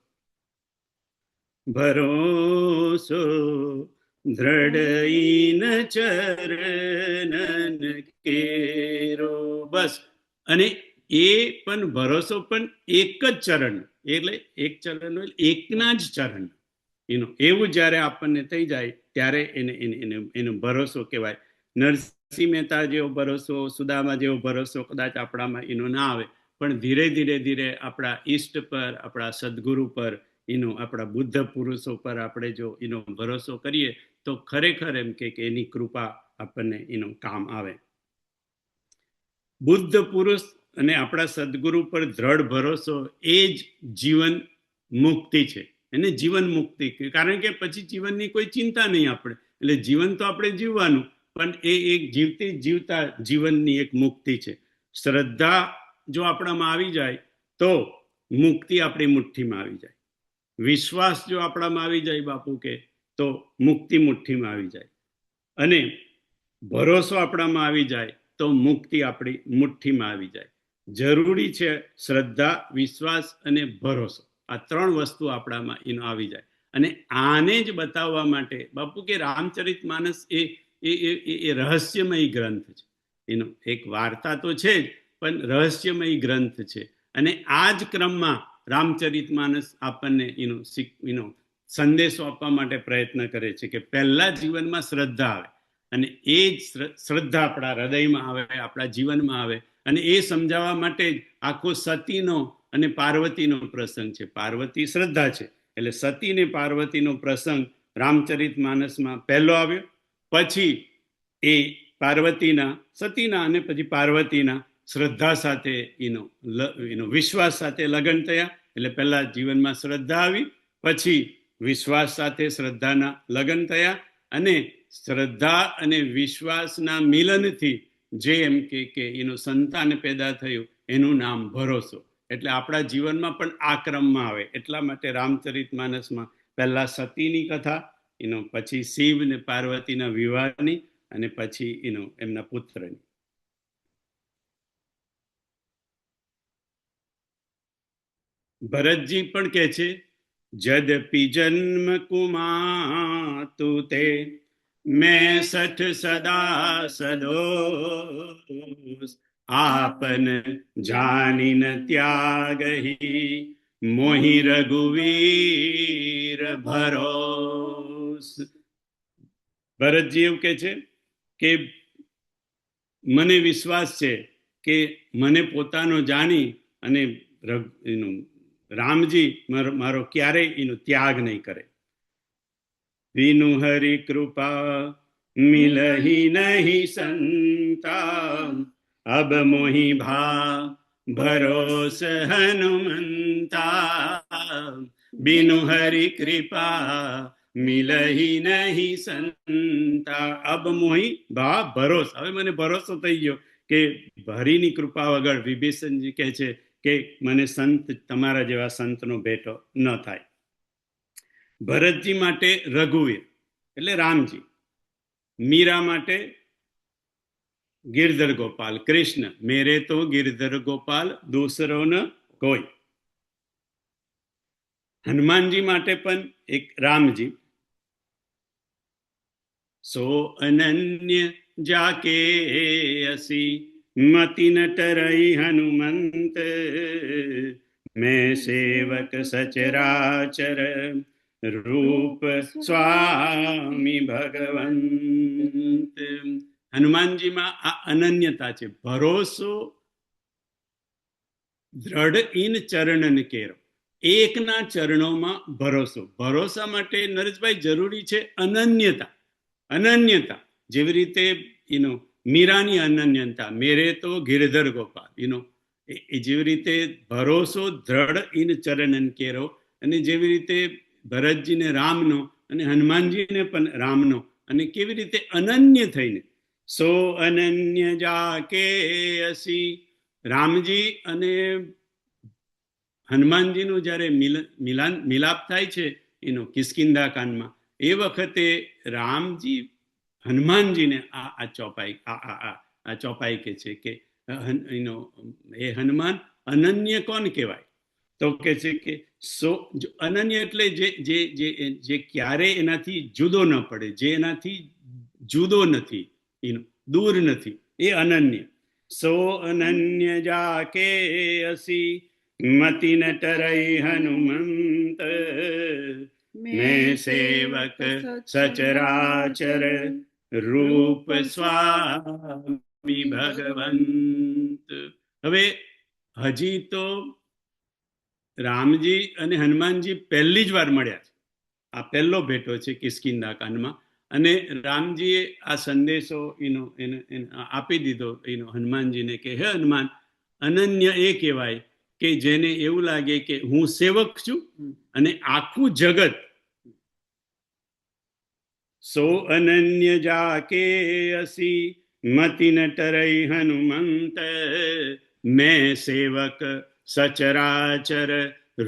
ભરોસો દ્રઢ ઈન ચરણન કેરો. બસ. અને એ પણ ભરોસો પણ એક જ ચરણ, એટલે એક ચરણ એકના જ ચરણ, એવું જયારે આપણને થઈ જાય ત્યારે એનો ભરોસો કહેવાય. નરસિંહ મહેતા જેવો ભરોસો, સુદામા જેવો ભરોસો કદાચ આપણામાં ના આવે, પણ ધીરે ધીરે ધીરે આપણા ઈષ્ટ પર, આપણા સદગુરુ પર, આપણા બુદ્ધ પુરુષો પર આપણે જો ભરોસો કરીએ તો ખરેખર એમ કે એની કૃપા આપણને કામ આવે. બુદ્ધ પુરુષ અને આપણા સદગુરુ પર દ્રઢ ભરોસો એ જ જીવન મુક્તિ છે. એને જીવન મુક્તિ, કારણ કે પછી જીવનની કોઈ ચિંતા નહીં આપણે, એટલે જીવન તો આપણે જીવવાનું, પણ એ એક જીવતી જીવતા જીવનની એક મુક્તિ છે. શ્રદ્ધા જો આપણામાં આવી જાય તો મુક્તિ આપણી મુઠ્ઠીમાં આવી જાય. વિશ્વાસ જો આપણામાં આવી જાય બાપુ કે તો મુક્તિ મુઠ્ઠીમાં આવી જાય. અને ભરોસો આપણામાં આવી જાય તો મુક્તિ આપણી મુઠ્ઠીમાં આવી જાય. જરૂરી છે શ્રદ્ધા, વિશ્વાસ અને ભરોસો. આ ત્રણ વસ્તુ આપણામાં આવી જાય. અને આને જ બતાવવા માટે બાપુ કે રામચરિતમાનસ એ રહસ્યમય ગ્રંથ છે. એક વાર્તા તો છે જ, પણ રહસ્યમય ગ્રંથ છે. અને આ જ ક્રમમાં રામચરિતમાનસ આપણને સંદેશો આપવા માટે પ્રયત્ન કરે છે કે પહેલા જીવનમાં શ્રદ્ધા આવે, અને એ જ શ્રદ્ધા આપણા હૃદયમાં આવે, આપણા જીવનમાં આવે. અને એ સમજાવવા માટે જ આખો સતીનો અને પાર્વતીનો પ્રસંગ છે. પાર્વતી શ્રદ્ધા છે, એટલે સતી ને પાર્વતીનો પ્રસંગ રામચરિતમાનસમાં પહેલો આવ્યો. પછી એ પાર્વતીના, સતીના અને પછી પાર્વતીના શ્રદ્ધા સાથે વિશ્વાસ સાથે લગ્ન થયા. એટલે પહેલા જીવનમાં શ્રદ્ધા આવી, પછી વિશ્વાસ સાથે શ્રદ્ધાના લગ્ન થયા. અને શ્રદ્ધા અને વિશ્વાસના મિલનથી જે એમ કે સંતાન પેદા થયું એનું નામ ભરોસો. એટલે આપણા જીવનમાં પણ આ ક્રમમાં આવે. એટલા માટે રામચરિતમાનસમાં પહેલા સતીની કથા, પછી શિવ ને પાર્વતીના વિવાહની, અને પછી એમના પુત્રની. ભરતજી પણ કહે છે, જદપી જન્મ કુમાતુ તે મેં સઠ સદા સદોષ, આપન જાનિન ત્યાગહી મોહી રઘુવીર ભરોસ. ભરતજી એવું કહે છે કે મને વિશ્વાસ છે કે મને પોતાનો જાણી અને રામજી મારો ક્યારેય ત્યાગ નહીં કરે. વિનુ હરિ કૃપા મિલહી નહીં સંતા, અબ મોહી ભા ભરોસ હનુમંતા. બિનુ હરિ કૃપા મિલહી નહીં સંતા, અબ મોહી ભા ભરોસ. હવે મને ભરોસો થઈ ગયો કે હરિની કૃપા વગર, વિભીષણજી કહે છે કે મને સંત, તમારા જેવા સંતનો ભેટો ન થાય. ભરતજી માટે રઘુવીર એટલે રામજી, મીરા માટે ગિરધર ગોપાલ કૃષ્ણ, મેરે તો ગિરધર ગોપાલ દૂસરો ન કોઈ. હનુમાનજી માટે પણ એક રામજી, સો અનન્ય જાકે અસી મતિ ન ટરઈ હનુમંત, મેં સેવક સચરાચર રૂપ સ્વામી ભગવંત. હનુમાનજીમાં આ અનન્યતા છે. ભરોસો દ્રઢ ઇન ચરણન કેરો, એકના ચરણોમાં ભરોસો. ભરોસા માટે નરેશભાઈ જરૂરી છે અનન્યતા. અનન્યતા જેવી રીતે મીરાની અનન્યતા, મેરે તો ગિરધર ગોપાલ, એ જેવી રીતે ભરોસો દ્રઢ ઇન ચરણન કેરો, અને જેવી રીતે ભરતજીને રામનો અને હનુમાનજીને પણ રામનો, અને કેવી રીતે અનન્ય થઈને સો અનન્ય જાકે અસી. રામજી અને હનુમાનજીનું જ્યારે મિલાપ થાય છે કિષ્કિંધા કાંડમાં, એ વખતે રામજી હનુમાનજીને આ ચોપાઈ કે છે કે એ હનુમાન અનન્ય કોણ કહેવાય? તો કે છે કે અનન્ય એટલે જે ક્યારે એનાથી જુદો ન પડે, જે એનાથી જુદો નથી, દૂર નથી, એ અનન્ય. સો અનન્ય જાકે અસી મતિ ન ટરઈ હનુમંત, મેં સેવક સચરાચર રૂપ સ્વામી ભગવંત. હવે હજી તો રામજી અને હનુમાનજી પહેલી જ વાર મળ્યા છે. આ પહેલો ભેટો છે કિષ્કિંધા કાંડમાં, અને રામજીએ આ સંદેશો આપી દીધો હનુમાનજીને કે હે હનુમાન, અનન્ય એ કહેવાય કે જેને એવું લાગે કે હું સેવક છું અને આખું જગત. સો અનન્ય જાકે અસી મતિ ન ટરઈ હનુમંત, મેં સેવક સચરાચર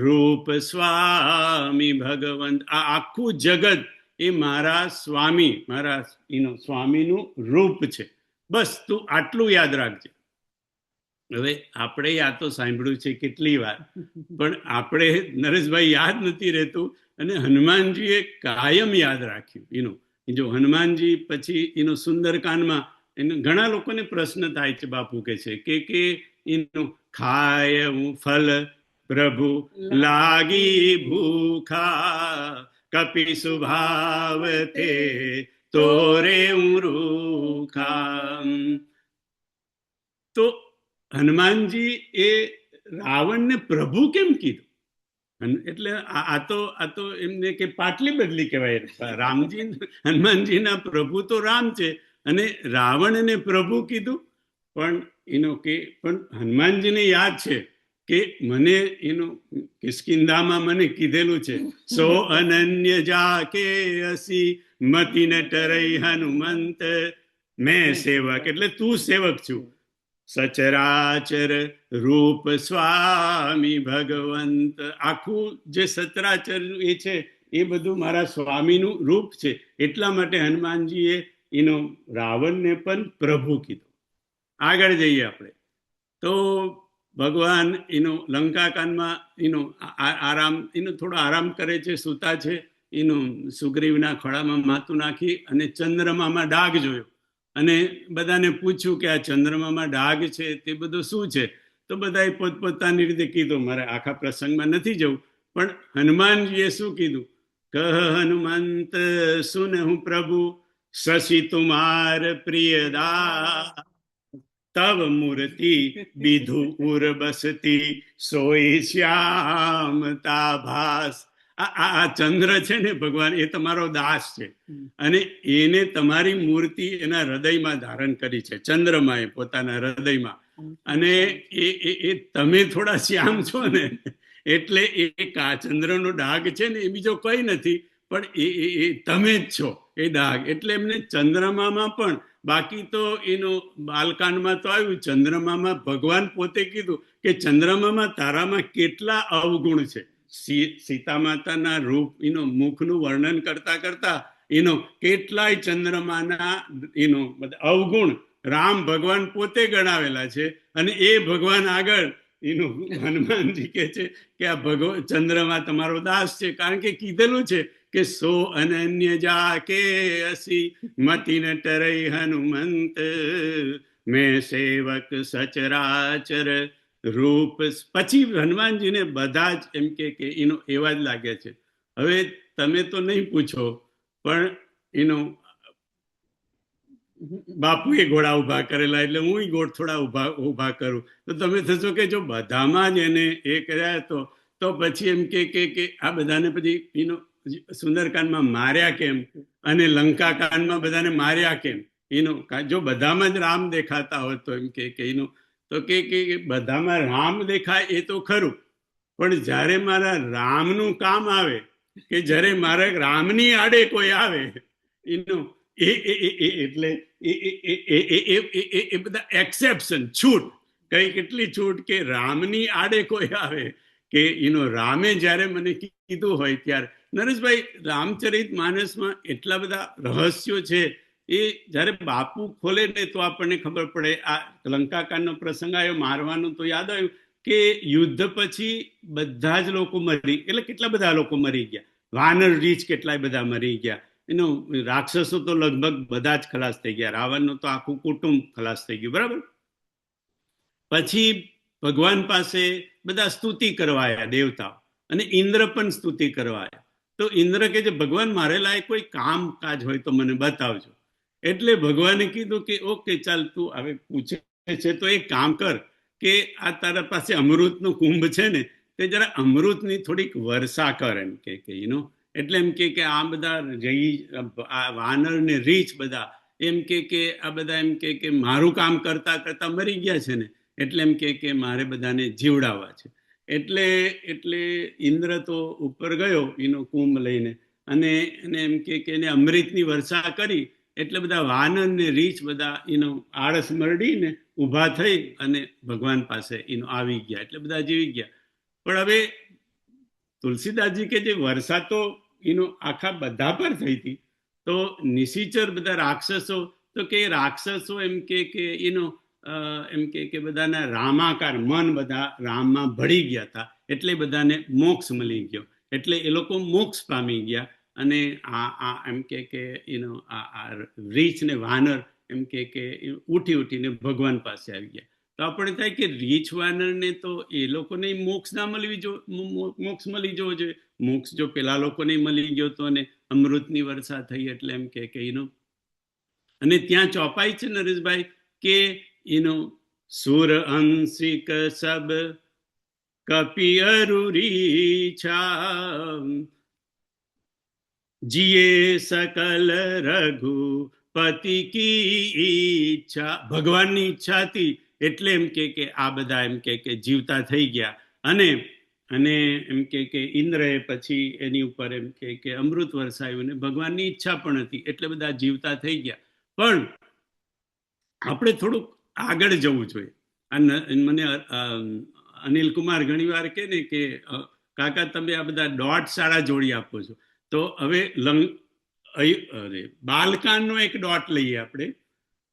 રૂપ સ્વામી ભગવંત. આ આખું જગત એ મારા સ્વામી, મારા સ્વામીનું રૂપ છે. બસ તું આટલું યાદ રાખજે. હવે આપણે આ તો સાંભળ્યું છે કેટલી વાર, પણ આપણે નરેશભાઈ યાદ નથી રહેતું, અને હનુમાનજીએ કાયમ યાદ રાખ્યું. જો હનુમાનજી પછી સુંદરકાંડમાં ઘણા લોકોને પ્રશ્ન થાય છે, બાપુ કે છે કે ખાય હું ફલ પ્રભુ લાગી ભૂખા, કપિ સુભાવ તે તોરે હું રૂખા. તો હનુમાનજી એ રાવણને પ્રભુ કેમ કીધું? એટલે આ તો એમને કે પાટલી બદલી કહેવાય. રામજી હનુમાનજીના પ્રભુ તો રામ છે, અને રાવણને પ્રભુ કીધું. પણ હનુમાનજીને યાદ છે કે મને કિષ્કિંધામાં મને કીધેલું છે, સો અનન્ય જાકે અસી મતિ ન ટરઈ હનુમંત, મેં સેવક એટલે તું સેવક છું, સચરાચર રૂપ સ્વામી ભગવંત. આખું જે સચરાચર એ છે એ બધું મારા સ્વામીનું રૂપ છે. એટલા માટે હનુમાનજીએ રાવણને પણ પ્રભુ કીધું. આગળ જઈએ આપણે તો ભગવાન લંકાકાંડમાં આરામ થોડો આરામ કરે છે, સૂતા છે. સુગ્રીવના ખોળામાં માથું નાખી અને ચંદ્રમામાં ડાઘ જોયો, અને બધાને પૂછ્યું કે આ ચંદ્રમામાં ડાઘ છે તે બધું શું છે? તો બધાએ પોતપોતાની રીતે કીધું. મારે આખા પ્રસંગમાં નથી જવું, પણ હનુમાનજીએ શું કીધું? કહ હનુમંત સુન હું પ્રભુ, શશી તુમાર પ્રિયદા, તવ મૂર્તિ વિધુ ઉર બસતી, સોઈ શ્યામ તાભાસ. આ ચંદ્ર છે ને ભગવાન, એ તમારો દાસ છે, અને એને તમારી મૂર્તિ એના હૃદયમાં ધારણ કરી છે, ચંદ્રમાએ પોતાના હૃદયમાં. અને એ તમે થોડા શ્યામ છો ને, એટલે એ ચંદ્રનો ડાઘ છે ને એ બીજો કઈ નથી, પણ એ તમે જ છો એ ડાઘ. એટલે એમને ચંદ્રમામાં પણ, બાકી તો બાલકાંડમાં તો આવ્યું, ચંદ્રમામાં ભગવાન પોતે કીધું કે ચંદ્રમામાં તારામાં કેટલા અવગુણ છે. સીતા માતાના રૂપ મુખનું વર્ણન કરતા કરતા કેટલાય ચંદ્રમાના અવગુણ રામ ભગવાન પોતે ગણાવેલા છે. અને એ ભગવાન આગળ હનુમાનજી કે છે કે આ ચંદ્રમા તમારો દાસ છે, કારણ કે કીધેલું છે કે સો અનન્ય જાકે અસી મતિ ન ટરઈ હનુમંત, મેં સેવક સચરાચર રૂપ. પછી હનુમાનજીને બધા જ એમ કે એવા જ લાગે છે. હવે તમે તો નહીં પૂછો, પણ બાપુએ ઘોડા ઉભા કરેલા એટલે હું ગોળ થોડા ઉભા કરું. તો તમે થશો કે જો બધામાં જ એને એ કર્યા તો પછી એમ કે આ બધાને પછી સુંદરકાંડમાં માર્યા કેમ અને લંકા કાંડમાં બધાને માર્યા કેમ? જો બધામાં જ રામ દેખાતા હોય તો એમ કે એનું તો કે બધામાં રામ દેખાય એ તો ખરું, પણ જ્યારે મારા રામનું કામ આવે કે જ્યારે મારા રામની આડે કોઈ આવે એનું એટલે એ બધા એક્સેપ્શન, છૂટ. કઈ કેટલી છૂટ કે રામની આડે કોઈ આવે કે રામે જ્યારે મને કીધું હોય ત્યારે. નરેશભાઈ, રામચરિત માનસમાં એટલા બધા રહસ્યો છે, એ જ્યારે બાપુ ખોલે ને તો આપણને ખબર પડે. આ લંકાકાંડનો પ્રસંગ આવ્યો, મારવાનું તો યાદ આવ્યું કે યુદ્ધ પછી બધા જ લોકો મરી, એટલે કેટલા બધા લોકો મરી ગયા. વાનર રીચ કેટલાય બધા મરી ગયા. રાક્ષસો તો લગભગ બધા જ ખલાસ થઈ ગયા. રાવણનું તો આખું કુટુંબ ખલાસ થઈ ગયું, બરાબર. પછી ભગવાન પાસે બધા સ્તુતિ કરવાયા દેવતાઓ, અને ઇન્દ્ર પણ સ્તુતિ કરવાયા. તો ઇન્દ્ર કે છે ભગવાન મારે લાયક કોઈ કામકાજ હોય તો મને બતાવજો. એટલે ભગવાને કીધું કે ઓકે ચાલ, તું હવે પૂછે છે તો એક કામ કર કે આ તારા પાસે અમૃતનો કુંભ છે ને, તે જરા અમૃતની થોડીક વર્ષા કર. એમ કે એટલે એમ કે આ બધા આ વાનર ને રીછ બધા એમ કે આ બધા એમ કે મારું કામ કરતા કરતા મરી ગયા છે ને, એટલે એમ કે મારે બધાને જીવડાવવા છે. એટલે ઇન્દ્ર તો ઉપર ગયો એનો કુંભ લઈને, અને એમ કે એને અમૃતની વર્ષા કરી. એટલે બધા વાનર ને રીછ બધા આળસ મરડીને ઊભા થઈ અને ભગવાન પાસે આવી ગયા, એટલે બધા જીવી ગયા. પણ હવે તુલસીદાસજી કે જે વર્ષા તો આખા બધા પર થઈ હતી, તો નિશિચર બધા રાક્ષસો, તો કે રાક્ષસો એમ કે એમ કે બધાના રામાકાર મન બધા રામમાં ભળી ગયા હતા, એટલે બધાને મોક્ષ મળી ગયો. એટલે એ લોકો મોક્ષ પામી ગયા. અને આ એમ કે આ રીછ ને વાનર એમ કે ઉઠીને ભગવાન પાસે આવી ગયા. તો આપણે થાય કે રીછ વાનર ને તો એ લોકોને મોક્ષ ના મોક્ષ મળી જવો જોઈએ. મોક્ષ જો પેલા લોકોને મળી ગયો તો, અને અમૃતની વર્ષા થઈ, એટલે એમ કે અને ત્યાં ચોપાઈ છે નરેશભાઈ કે સુર અંશિક સબ કપી અરુરીછા જીએ સકલ રઘુપતિ કી ઈચ્છા. ભગવાનની ઈચ્છા હતી એટલે એમ કે આ બધા એમ કે જીવતા થઈ ગયા. અને એમ કે ઇન્દ્રએ પછી એની ઉપર એમ કે અમૃત વરસાયું, ને ભગવાનની ઈચ્છા પણ હતી એટલે બધા જીવતા થઈ ગયા. પણ આપણે થોડુંક આગળ જવું જોઈએ. મને અનિલ કુમાર ઘણી વાર કે ને કે કાકા તમે આ બધા ડોટ શાળા જોડી આપો છો. તો હવે બાલકાંડનો એક ડોટ લઈએ આપણે,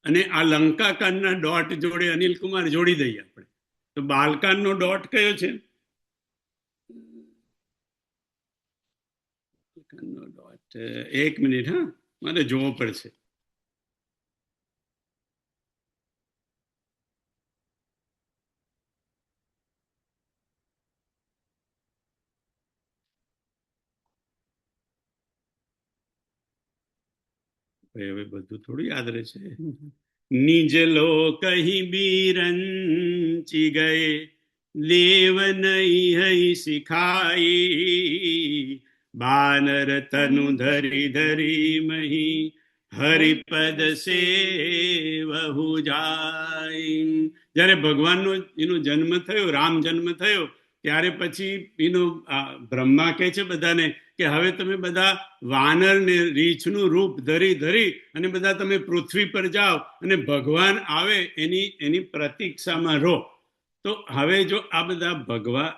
અને આ લંકાકાંડના ડોટ જોડે અનિલ કુમાર જોડી દઈએ આપણે. તો બાલકાંડનો ડોટ કયો છે? ડોટ એક મિનિટ, હા, મારે જોવો પડશે. હવે બધું થોડું યાદ રહેશે. નિજ લોક કહી બીરંચી ગયે, લેવ નહીં હઈ શિખાઈ, બાનર તનુ ધરી ધરી મહી, હરિપદ સે વહુ જાય. જયારે ભગવાનનો જન્મ થયો, રામ જન્મ થયો, ત્યારે પછી બ્રહ્મા કહે છે બધાને કે હવે તમે બધા વાનર ને રીછનું રૂપ ધરી અને બધા તમે પૃથ્વી પર જાઓ અને ભગવાન આવે એની પ્રતીક્ષામાં રહો. તો હવે જો આ બધા ભગવાન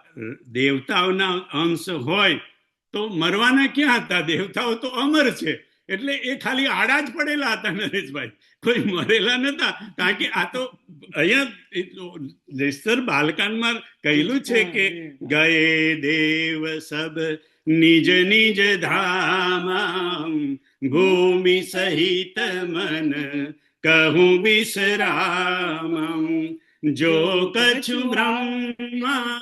દેવતાઓના અંશ હોય તો મરવાના ક્યાં હતા? દેવતાઓ તો અમર છે. એટલે એ ખાલી આડા જ પડેલા હતા નરેશભાઈ, કોઈ મરેલા નતા. કારણ કે આ તો અહીંયા બાલકાંડમાં કહેલું છે કે ગયે દેવ સબ નિજ નિજ ધામા, ભૂમિ સહિત મન કહું વિશ્રામ, જો કछु બ્રહ્મા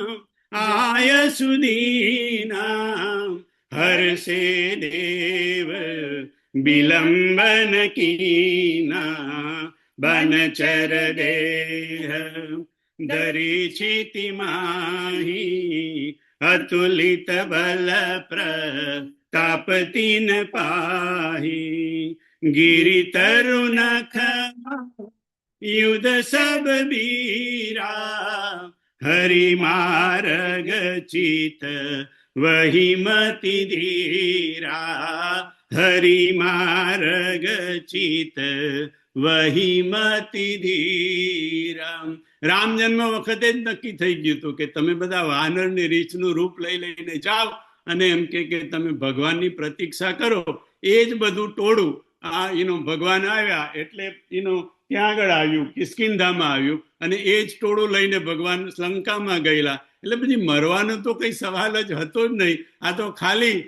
આય સુદીના, હર્ષે દેવ બિલંબન કીના બનચર દેહ દરીચિતિ માહી અતુલિત બલ પ્રતાપતિન પાહી ગિરિ તરુનખ યુદ્ધ સબ બીરા હરિ માર્ગ ચિત વહી મતિ ધીરા હરિ માર્ગ ચિત વહી મતિ ધીરા. રામ જન્મ વખતે જ નક્કી થઈ ગયું હતું કે તમે બધા વાનર ને રીછનું રૂપ લઈ લઈને જાઓ અને એમ કે તમે ભગવાનની પ્રતીક્ષા કરો. એ જ બધું ટોળું ભગવાન આવ્યા એટલે ત્યાં આગળ આવ્યું, કિષ્કિંધામાં આવ્યું અને એ જ ટોળું લઈને ભગવાન લંકામાં ગયેલા. એટલે પછી મરવાનો તો કઈ સવાલ જ હતો જ નહીં. આ તો ખાલી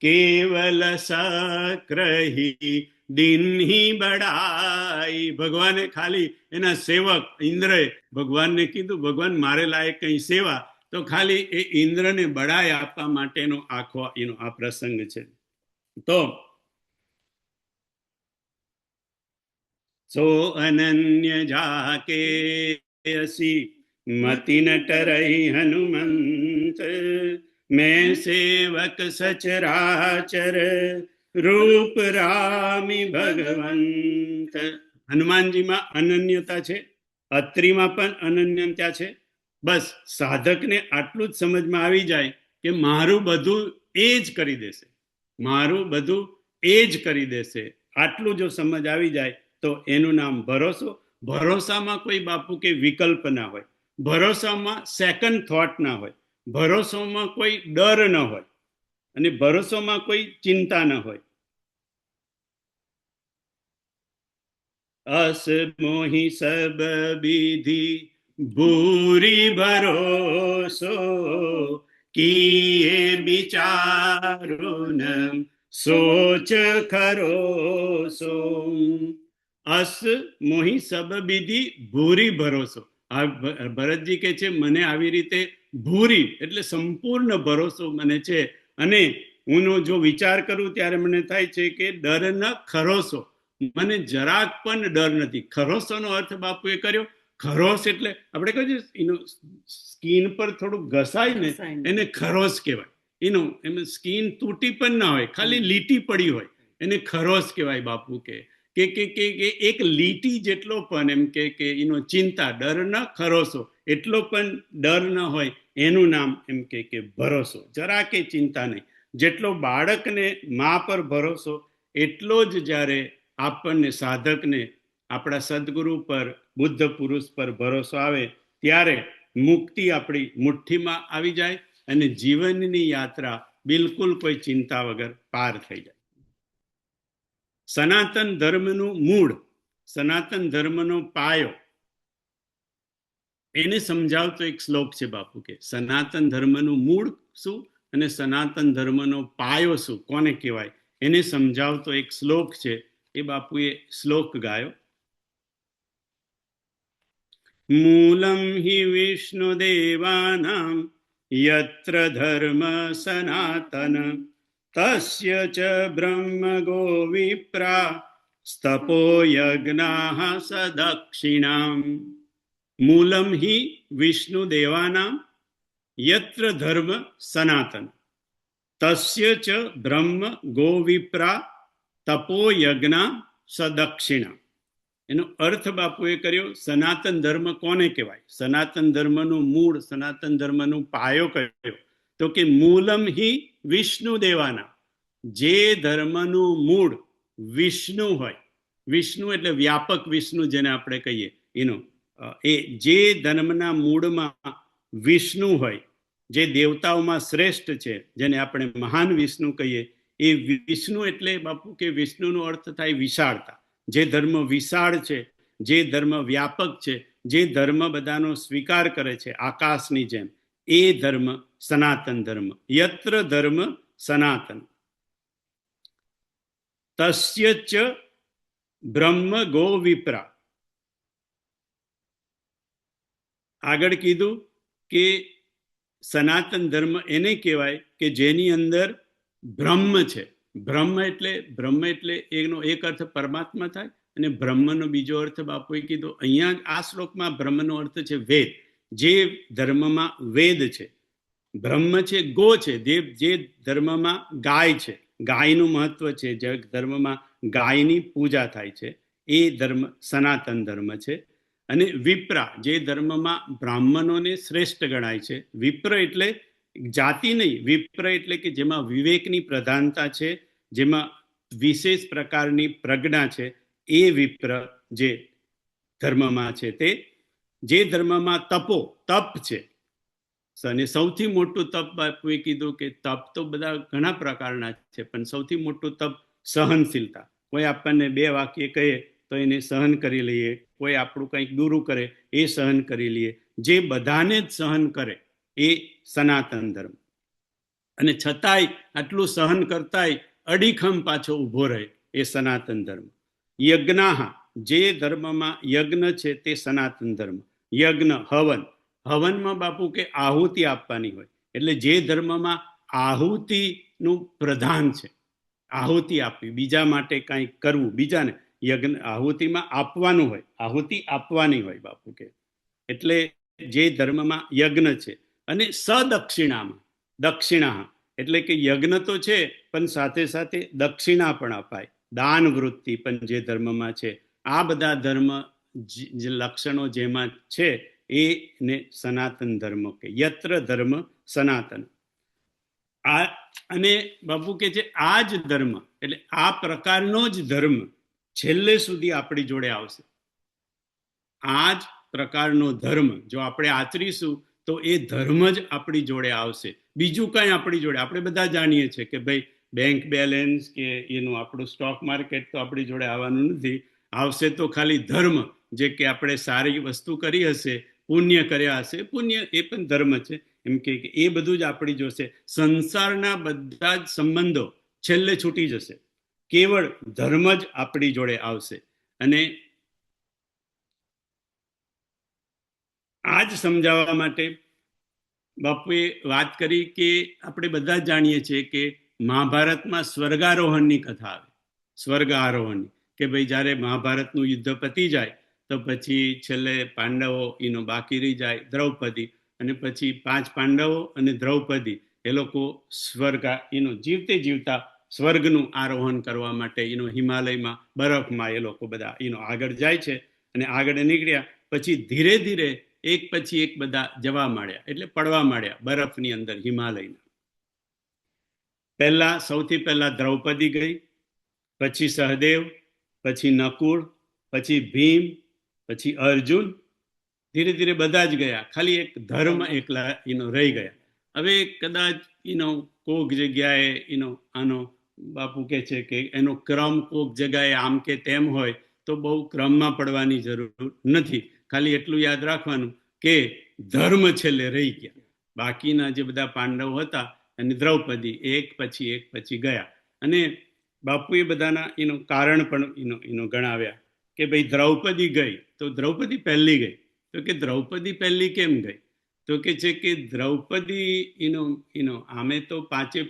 કેવલ સક્રહી દિનહી બડાઈ. ભગવાને ખાલી એના સેવક ઇન્દ્રએ ભગવાનને કીધું, ભગવાન મારે લાયક કઈ સેવા, તો ખાલી એ ઇન્દ્રને બડાઈ આપવા માટેનો આખો આ પ્રસંગ છે. તો સો અનન્ય જાકે અસી મતિ ન ટરઈ હનુમંત મેં સેવક સચરાચર રૂપ રામી ભગવંત. હનુમાનજીમાં અનન્યતા છે, અત્રિમાં પણ અનન્યતા છે. બસ સાધકને આટલું જ સમજમાં આવી જાય કે મારું બધું એ જ કરી દેશે, મારું બધું એ જ કરી દેશે. આટલું જો સમજ આવી જાય તો એનું નામ ભરોસો. ભરોસામાં કોઈ બાપુ કે વિકલ્પ ના હોય, ભરોસામાં સેકન્ડ થોટ ના હોય, ભરોસામાં કોઈ ડર ન હોય અને ભરોસામાં કોઈ ચિંતા ન હોય. અસ મોહી સબ વિધિ ભૂરી ભરોસો કીએ વિચારું સોચ ખરોસો. અસ મોહી સબ વિધિ ભૂરી ભરોસો. ભરતજી કે છે મને આવી રીતે ભૂરી એટલે સંપૂર્ણ ભરોસો મને છે અને હું જો વિચાર કરું ત્યારે મને થાય છે કે ડર ન ખરોસો. મને જરાક પણ ડર નથી. ખરોસોનો અર્થ બાપુએ કર્યો. ખરોસ એટલે આપણે કહ્યું સ્કીન પર થોડું ઘસાય ને એને ખરોસ કહેવાય. એમ સ્કીન તૂટી પણ ના હોય, ખાલી લીટી પડી હોય એને ખરોસ કહેવાય. બાપુ કે એક લીટી જેટલો પણ એમ કે ચિંતા, ડર ન ખરોસો, એટલો પણ ડર ન હોય એનું નામ એમ કે ભરોસો. જરા કે ચિંતા નહીં. જેટલો બાળકને મા પર ભરોસો એટલો જ જ્યારે આપણને સાધકને આપણા સદગુરુ પર, બુદ્ધ પુરુષ પર ભરોસો આવે ત્યારે મુક્તિ આપણી મુઠ્ઠીમાં આવી જાય અને જીવનની યાત્રા બિલકુલ કોઈ ચિંતા વગર પાર થઈ જાય. સનાતન ધર્મનું મૂળ, સનાતન ધર્મનો પાયો, એને સમજાવતો એક શ્લોક છે બાપુ કે સનાતન ધર્મનું મૂળ શું અને સનાતન ધર્મનો પાયો શું, કોને કહેવાય, એને સમજાવતો એક શ્લોક છે. એ બાપુએ શ્લોક ગાયો. મૂલમ હિ વિષ્ણુદેવાનામ યત્ર ધર્મ સનાતન તસ્ય ચ બ્રહ્મ ગો વિપ્રા સ્તપો યજ્ઞાઃ સદક્ષિણામ. મૂલમ હિ વિષ્ણુદેવાનામ યત્ર ધર્મ સનાતન તસ્ય ચ બ્રહ્મ ગો વિપ્રા તપો યજ્ઞા સદક્ષિણા. એનો અર્થ બાપુએ કર્યો. સનાતન ધર્મ કોને કહેવાય, સનાતન ધર્મનું મૂળ, સનાતન ધર્મનું પાયો કયો, તો કે મૂલમ હિ વિષ્ણુ દેવાના. જે ધર્મનું મૂળ વિષ્ણુ હોય, વિષ્ણુ એટલે વ્યાપક વિષ્ણુ જેને આપણે કહીએ, એ જે ધર્મના મૂળમાં વિષ્ણુ હોય, જે દેવતાઓમાં શ્રેષ્ઠ છે, જેને આપણે મહાન વિષ્ણુ કહીએ, એ વિષ્ણુ એટલે બાપુ કે વિષ્ણુનો અર્થ થાય વિશાળતા. જે ધર્મ વિશાળ છે, જે ધર્મ વ્યાપક છે, જે ધર્મ બધાનો સ્વીકાર કરે છે આકાશની જેમ, એ ધર્મ સનાતન ધર્મ. યત્ર ધર્મ સનાતન તસ્ય ચ બ્રહ્મ ગો વિપ્રા. આગળ કીધું કે સનાતન ધર્મ એને કહેવાય કે જેની અંદર બ્રહ્મ છે. બ્રહ્મ એટલે એનો એક અર્થ પરમાત્મા થાય, અને બ્રહ્મનો બીજો અર્થ બાપુએ કીધો અહીંયા આ શ્લોકમાં બ્રહ્મનો અર્થ છે વેદ. જે ધર્મમાં વેદ છે, બ્રહ્મ છે, ગો છે, જે ધર્મમાં ગાય છે, ગાયનું મહત્વ છે, જે ધર્મમાં ગાયની પૂજા થાય છે, એ ધર્મ સનાતન ધર્મ છે. અને વિપ્રા, જે ધર્મમાં બ્રાહ્મણોને શ્રેષ્ઠ ગણાય છે. વિપ્ર એટલે જાતિ નહીં, વિપ્ર એટલે કે જેમાં વિવેકની પ્રધાનતા છે, જેમાં વિશેષ પ્રકારની પ્રજ્ઞા છે, એ વિપ્ર જે ધર્મમાં છે. તે જે ધર્મમાં તપ છે, અને સૌથી મોટું તપ બાપુએ કીધું કે તપ તો બધા ઘણા પ્રકારના છે, પણ સૌથી મોટું તપ સહનશીલતા. કોઈ આપણને 2 વાક્ય કહે તો એને સહન કરી લઈએ, કોઈ આપણું કંઈક દૂરું કરે એ સહન કરી લઈએ, જે બધાને જ સહન કરે એ સનાતન ધર્મ. અને છતાંય આટલું સહન કરતાંય અડીખમ પાછો ઊભો રહે એ સનાતન ધર્મ. યજ્ઞાહ, જે ધર્મમાં યજ્ઞ છે તે સનાતન ધર્મ. યજ્ઞ, હવનમાં બાપુ કે આહુતિ આપવાની હોય, એટલે જે ધર્મમાં આહુતિનું પ્રધાન છે, આહુતિ આપવી, બીજા માટે કંઈક કરવું, બીજાને યજ્ઞ આહુતિમાં આપવાનું હોય, આહુતિ આપવાની હોય બાપુ કે. એટલે જે ધર્મમાં યજ્ઞ છે. અને સદક્ષિણામાં, દક્ષિણા એટલે કે યજ્ઞ તો છે, પણ સાથે સાથે દક્ષિણા પણ અપાય, દાન વૃત્તિ પણ જે ધર્મમાં છે. આ બધા ધર્મ જે લક્ષણો જેમાં છે એને સનાતન ધર્મ કે. યત્ર ધર્મ સનાતન. અને બાપુ કે છે આ જ ધર્મ, એટલે આ પ્રકારનો જ ધર્મ છેલ્લે સુધી આપણી જોડે આવશે. આ જ પ્રકારનો ધર્મ જો આપણે આચરીશું તો એ ધર્મ જ આપણી જોડે આવશે. બીજું કંઈ આપણી જોડે, આપણે બધા જાણીએ છીએ કે ભાઈ બેંક બેલેન્સ કે એનું આપણું સ્ટોક માર્કેટ તો આપણી જોડે આવવાનું નથી. આવશે તો ખાલી ધર્મ, જે કે આપણે સારી વસ્તુ કરી હશે, પુણ્ય કર્યા હશે, પુણ્ય એ પણ ધર્મ છે, એમ કે એ બધું જ આપણી જોશે. સંસારના બધા જ સંબંધો છેલ્લે છૂટી જશે, કેવળ ધર્મ જ આપણી જોડે આવશે. અને આ જ સમજાવવા માટે બાપુએ વાત કરી કે આપણે બધા જાણીએ છીએ કે મહાભારતમાં સ્વર્ગારોહણની કથા આવે, સ્વર્ગ આરોહણની, કે ભાઈ જ્યારે મહાભારતનું યુદ્ધ પતી જાય તો પછી છેલ્લે પાંડવો એનો બાકી રહી જાય, દ્રૌપદી, અને પછી 5 પાંડવો અને દ્રૌપદી એ લોકો સ્વર્ગ એનો જીવતે જીવતા સ્વર્ગનું આરોહણ કરવા માટે એનો હિમાલયમાં બરફમાં એ લોકો બધા એનો આગળ જાય છે. અને આગળ નીકળ્યા પછી ધીરે ધીરે એક પછી એક બધા જવા માંડ્યા, એટલે પડવા માંડ્યા બરફની અંદર હિમાલયના. સૌથી પહેલા દ્રૌપદી ગઈ, પછી સહદેવ, પછી નકુળ, પછી ભીમ, પછી અર્જુન, ધીરે ધીરે બધા જ ગયા, ખાલી એક ધર્મ એકલા રહી ગયા. હવે કદાચ કોક જગ્યાએ આનો બાપુ કે છે કે એનો ક્રમ કોક જગ્યાએ આમ કે તેમ હોય તો બહુ ક્રમમાં પડવાની જરૂર નથી. ખાલી એટલું યાદ રાખવાનું કે ધર્મ છેલ્લે રહી ગયા. બાકીના જે બધા પાંડવો હતા અને દ્રૌપદી એક પછી ગયા. અને બાપુએ બધાના કારણ પણ ગણાવ્યા કે ભાઈ દ્રૌપદી ગઈ તો દ્રૌપદી પહેલી ગઈ, તો કે દ્રૌપદી પહેલી કેમ ગઈ? તો કે છે કે દ્રૌપદી આમે તો 5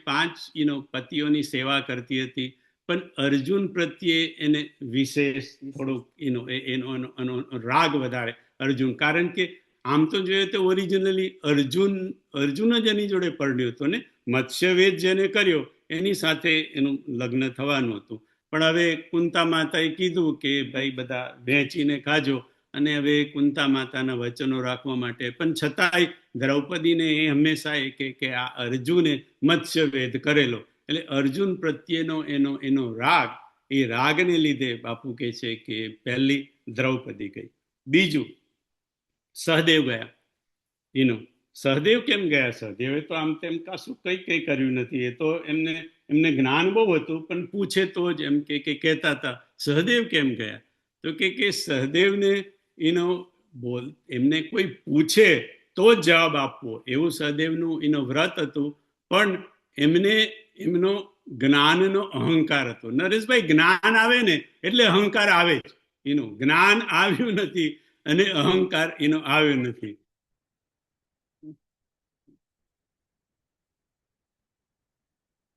પતિઓની સેવા કરતી હતી, પણ અર્જુન પ્રત્યે એને વિશેષ થોડુંક એનો રાગ વધારે અર્જુન. કારણ કે આમ તો જોઈએ તો ઓરિજિનલી અર્જુન જ એની જોડે પરણ્યો હતો ને, મત્સ્યવેદ જેને કર્યો એની સાથે એનું લગ્ન થવાનું હતું. પણ હવે કુંતા માતાએ કીધું કે ભાઈ બધા વહેંચીને ખાજો, અને હવે કુંતા માતાના વચનો રાખવા માટે, પણ છતાંય દ્રૌપદીને એ હંમેશા કે આ અર્જુને મત્સ્યવેદ કરેલો, એટલે અર્જુન પ્રત્યેનો એનો રાગ, એ રાગને લીધે બાપુ કહે છે કે પહેલી દ્રૌપદી ગઈ. બીજું સહદેવ ગયા. સહદેવ કેમ ગયા? સહદેવે તો આમ તેમ કશું કઈ કર્યું નથી. એ તો એમને જ્ઞાન બહુ હતું, પણ પૂછે તો જ એમ કે કહેતા હતા સહદેવ કેમ ગયા? તો કે સહદેવને એમને કોઈ પૂછે તો જ જવાબ આપવો, એવું સહદેવનું વ્રત હતું. પણ એમનો જ્ઞાનનો અહંકાર હતો. નરેશભાઈ, જ્ઞાન આવે ને એટલે અહંકાર આવે જ. જ્ઞાન આવ્યું નથી અને અહંકાર આવ્યો નથી.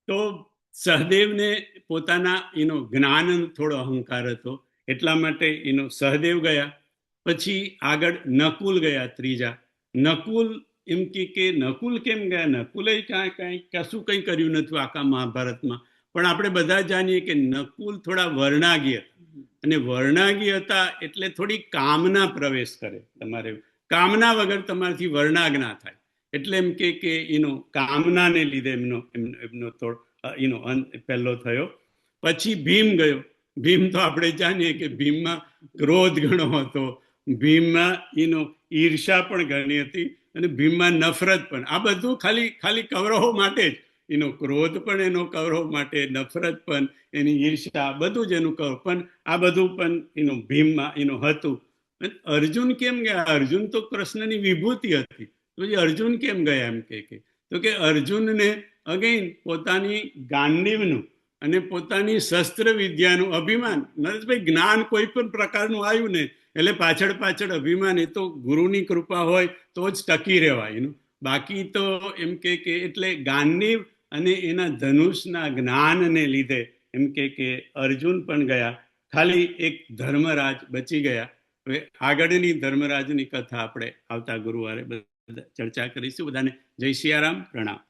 તો સહદેવને પોતાના જ્ઞાન થોડો અહંકાર હતો, એટલા માટે સહદેવ ગયા. પછી આગળ નકુલ ગયા ત્રીજા. નકુલ એમ કે નકુલ કેમ ગયા? નકુલે કશું કંઈ કર્યું નથી આખા મહાભારતમાં. પણ આપણે બધા જાણીએ કે નકુલ થોડા વર્ણાગી હતા, અને વર્ણાગી હતા એટલે થોડી કામના પ્રવેશ કરે. તમારે કામના વગર તમારાથી વર્ણાગ ના થાય. એટલે એમ કે કામનાને લીધે એમનો પહેલો થયો. પછી ભીમ ગયો. ભીમ તો આપણે જાણીએ કે ભીમમાં ક્રોધ ઘણો હતો, ભીમમાં ઈર્ષા પણ ઘણી હતી, અને ભીમમાં નફરત પણ. આ બધું ખાલી કૌરવો માટે જ. ક્રોધ પણ એનો કૌરવ માટે, નફરત પણ, એની ઈર્ષા, બધું જ એનું કૌરવ. પણ આ બધું પણ ભીમમાં હતું. અર્જુન કેમ ગયા? અર્જુન તો કૃષ્ણની વિભૂતિ હતી. તો અર્જુન કેમ ગયા? એમ તો કે અર્જુનને અગેન પોતાની ગાંડીવનું અને પોતાની શસ્ત્ર વિદ્યાનું અભિમાન. નરેશભાઈ, જ્ઞાન કોઈ પણ પ્રકારનું આવ્યું ને એટલે પાછળ અભિમાન. એ તો ગુરુની કૃપા હોય તો જ ટકી રહેવાય. બાકી તો એમ કે એટલે ગાંડીવ અને એના ધનુષના જ્ઞાનને લીધે એમ કે અર્જુન પણ ગયા. ખાલી એક ધર્મરાજ બચી ગયા. હવે આગળની ધર્મરાજની કથા આપણે આવતા ગુરુવારે ચર્ચા કરીશું. બધાને જય સિયારામ, પ્રણામ.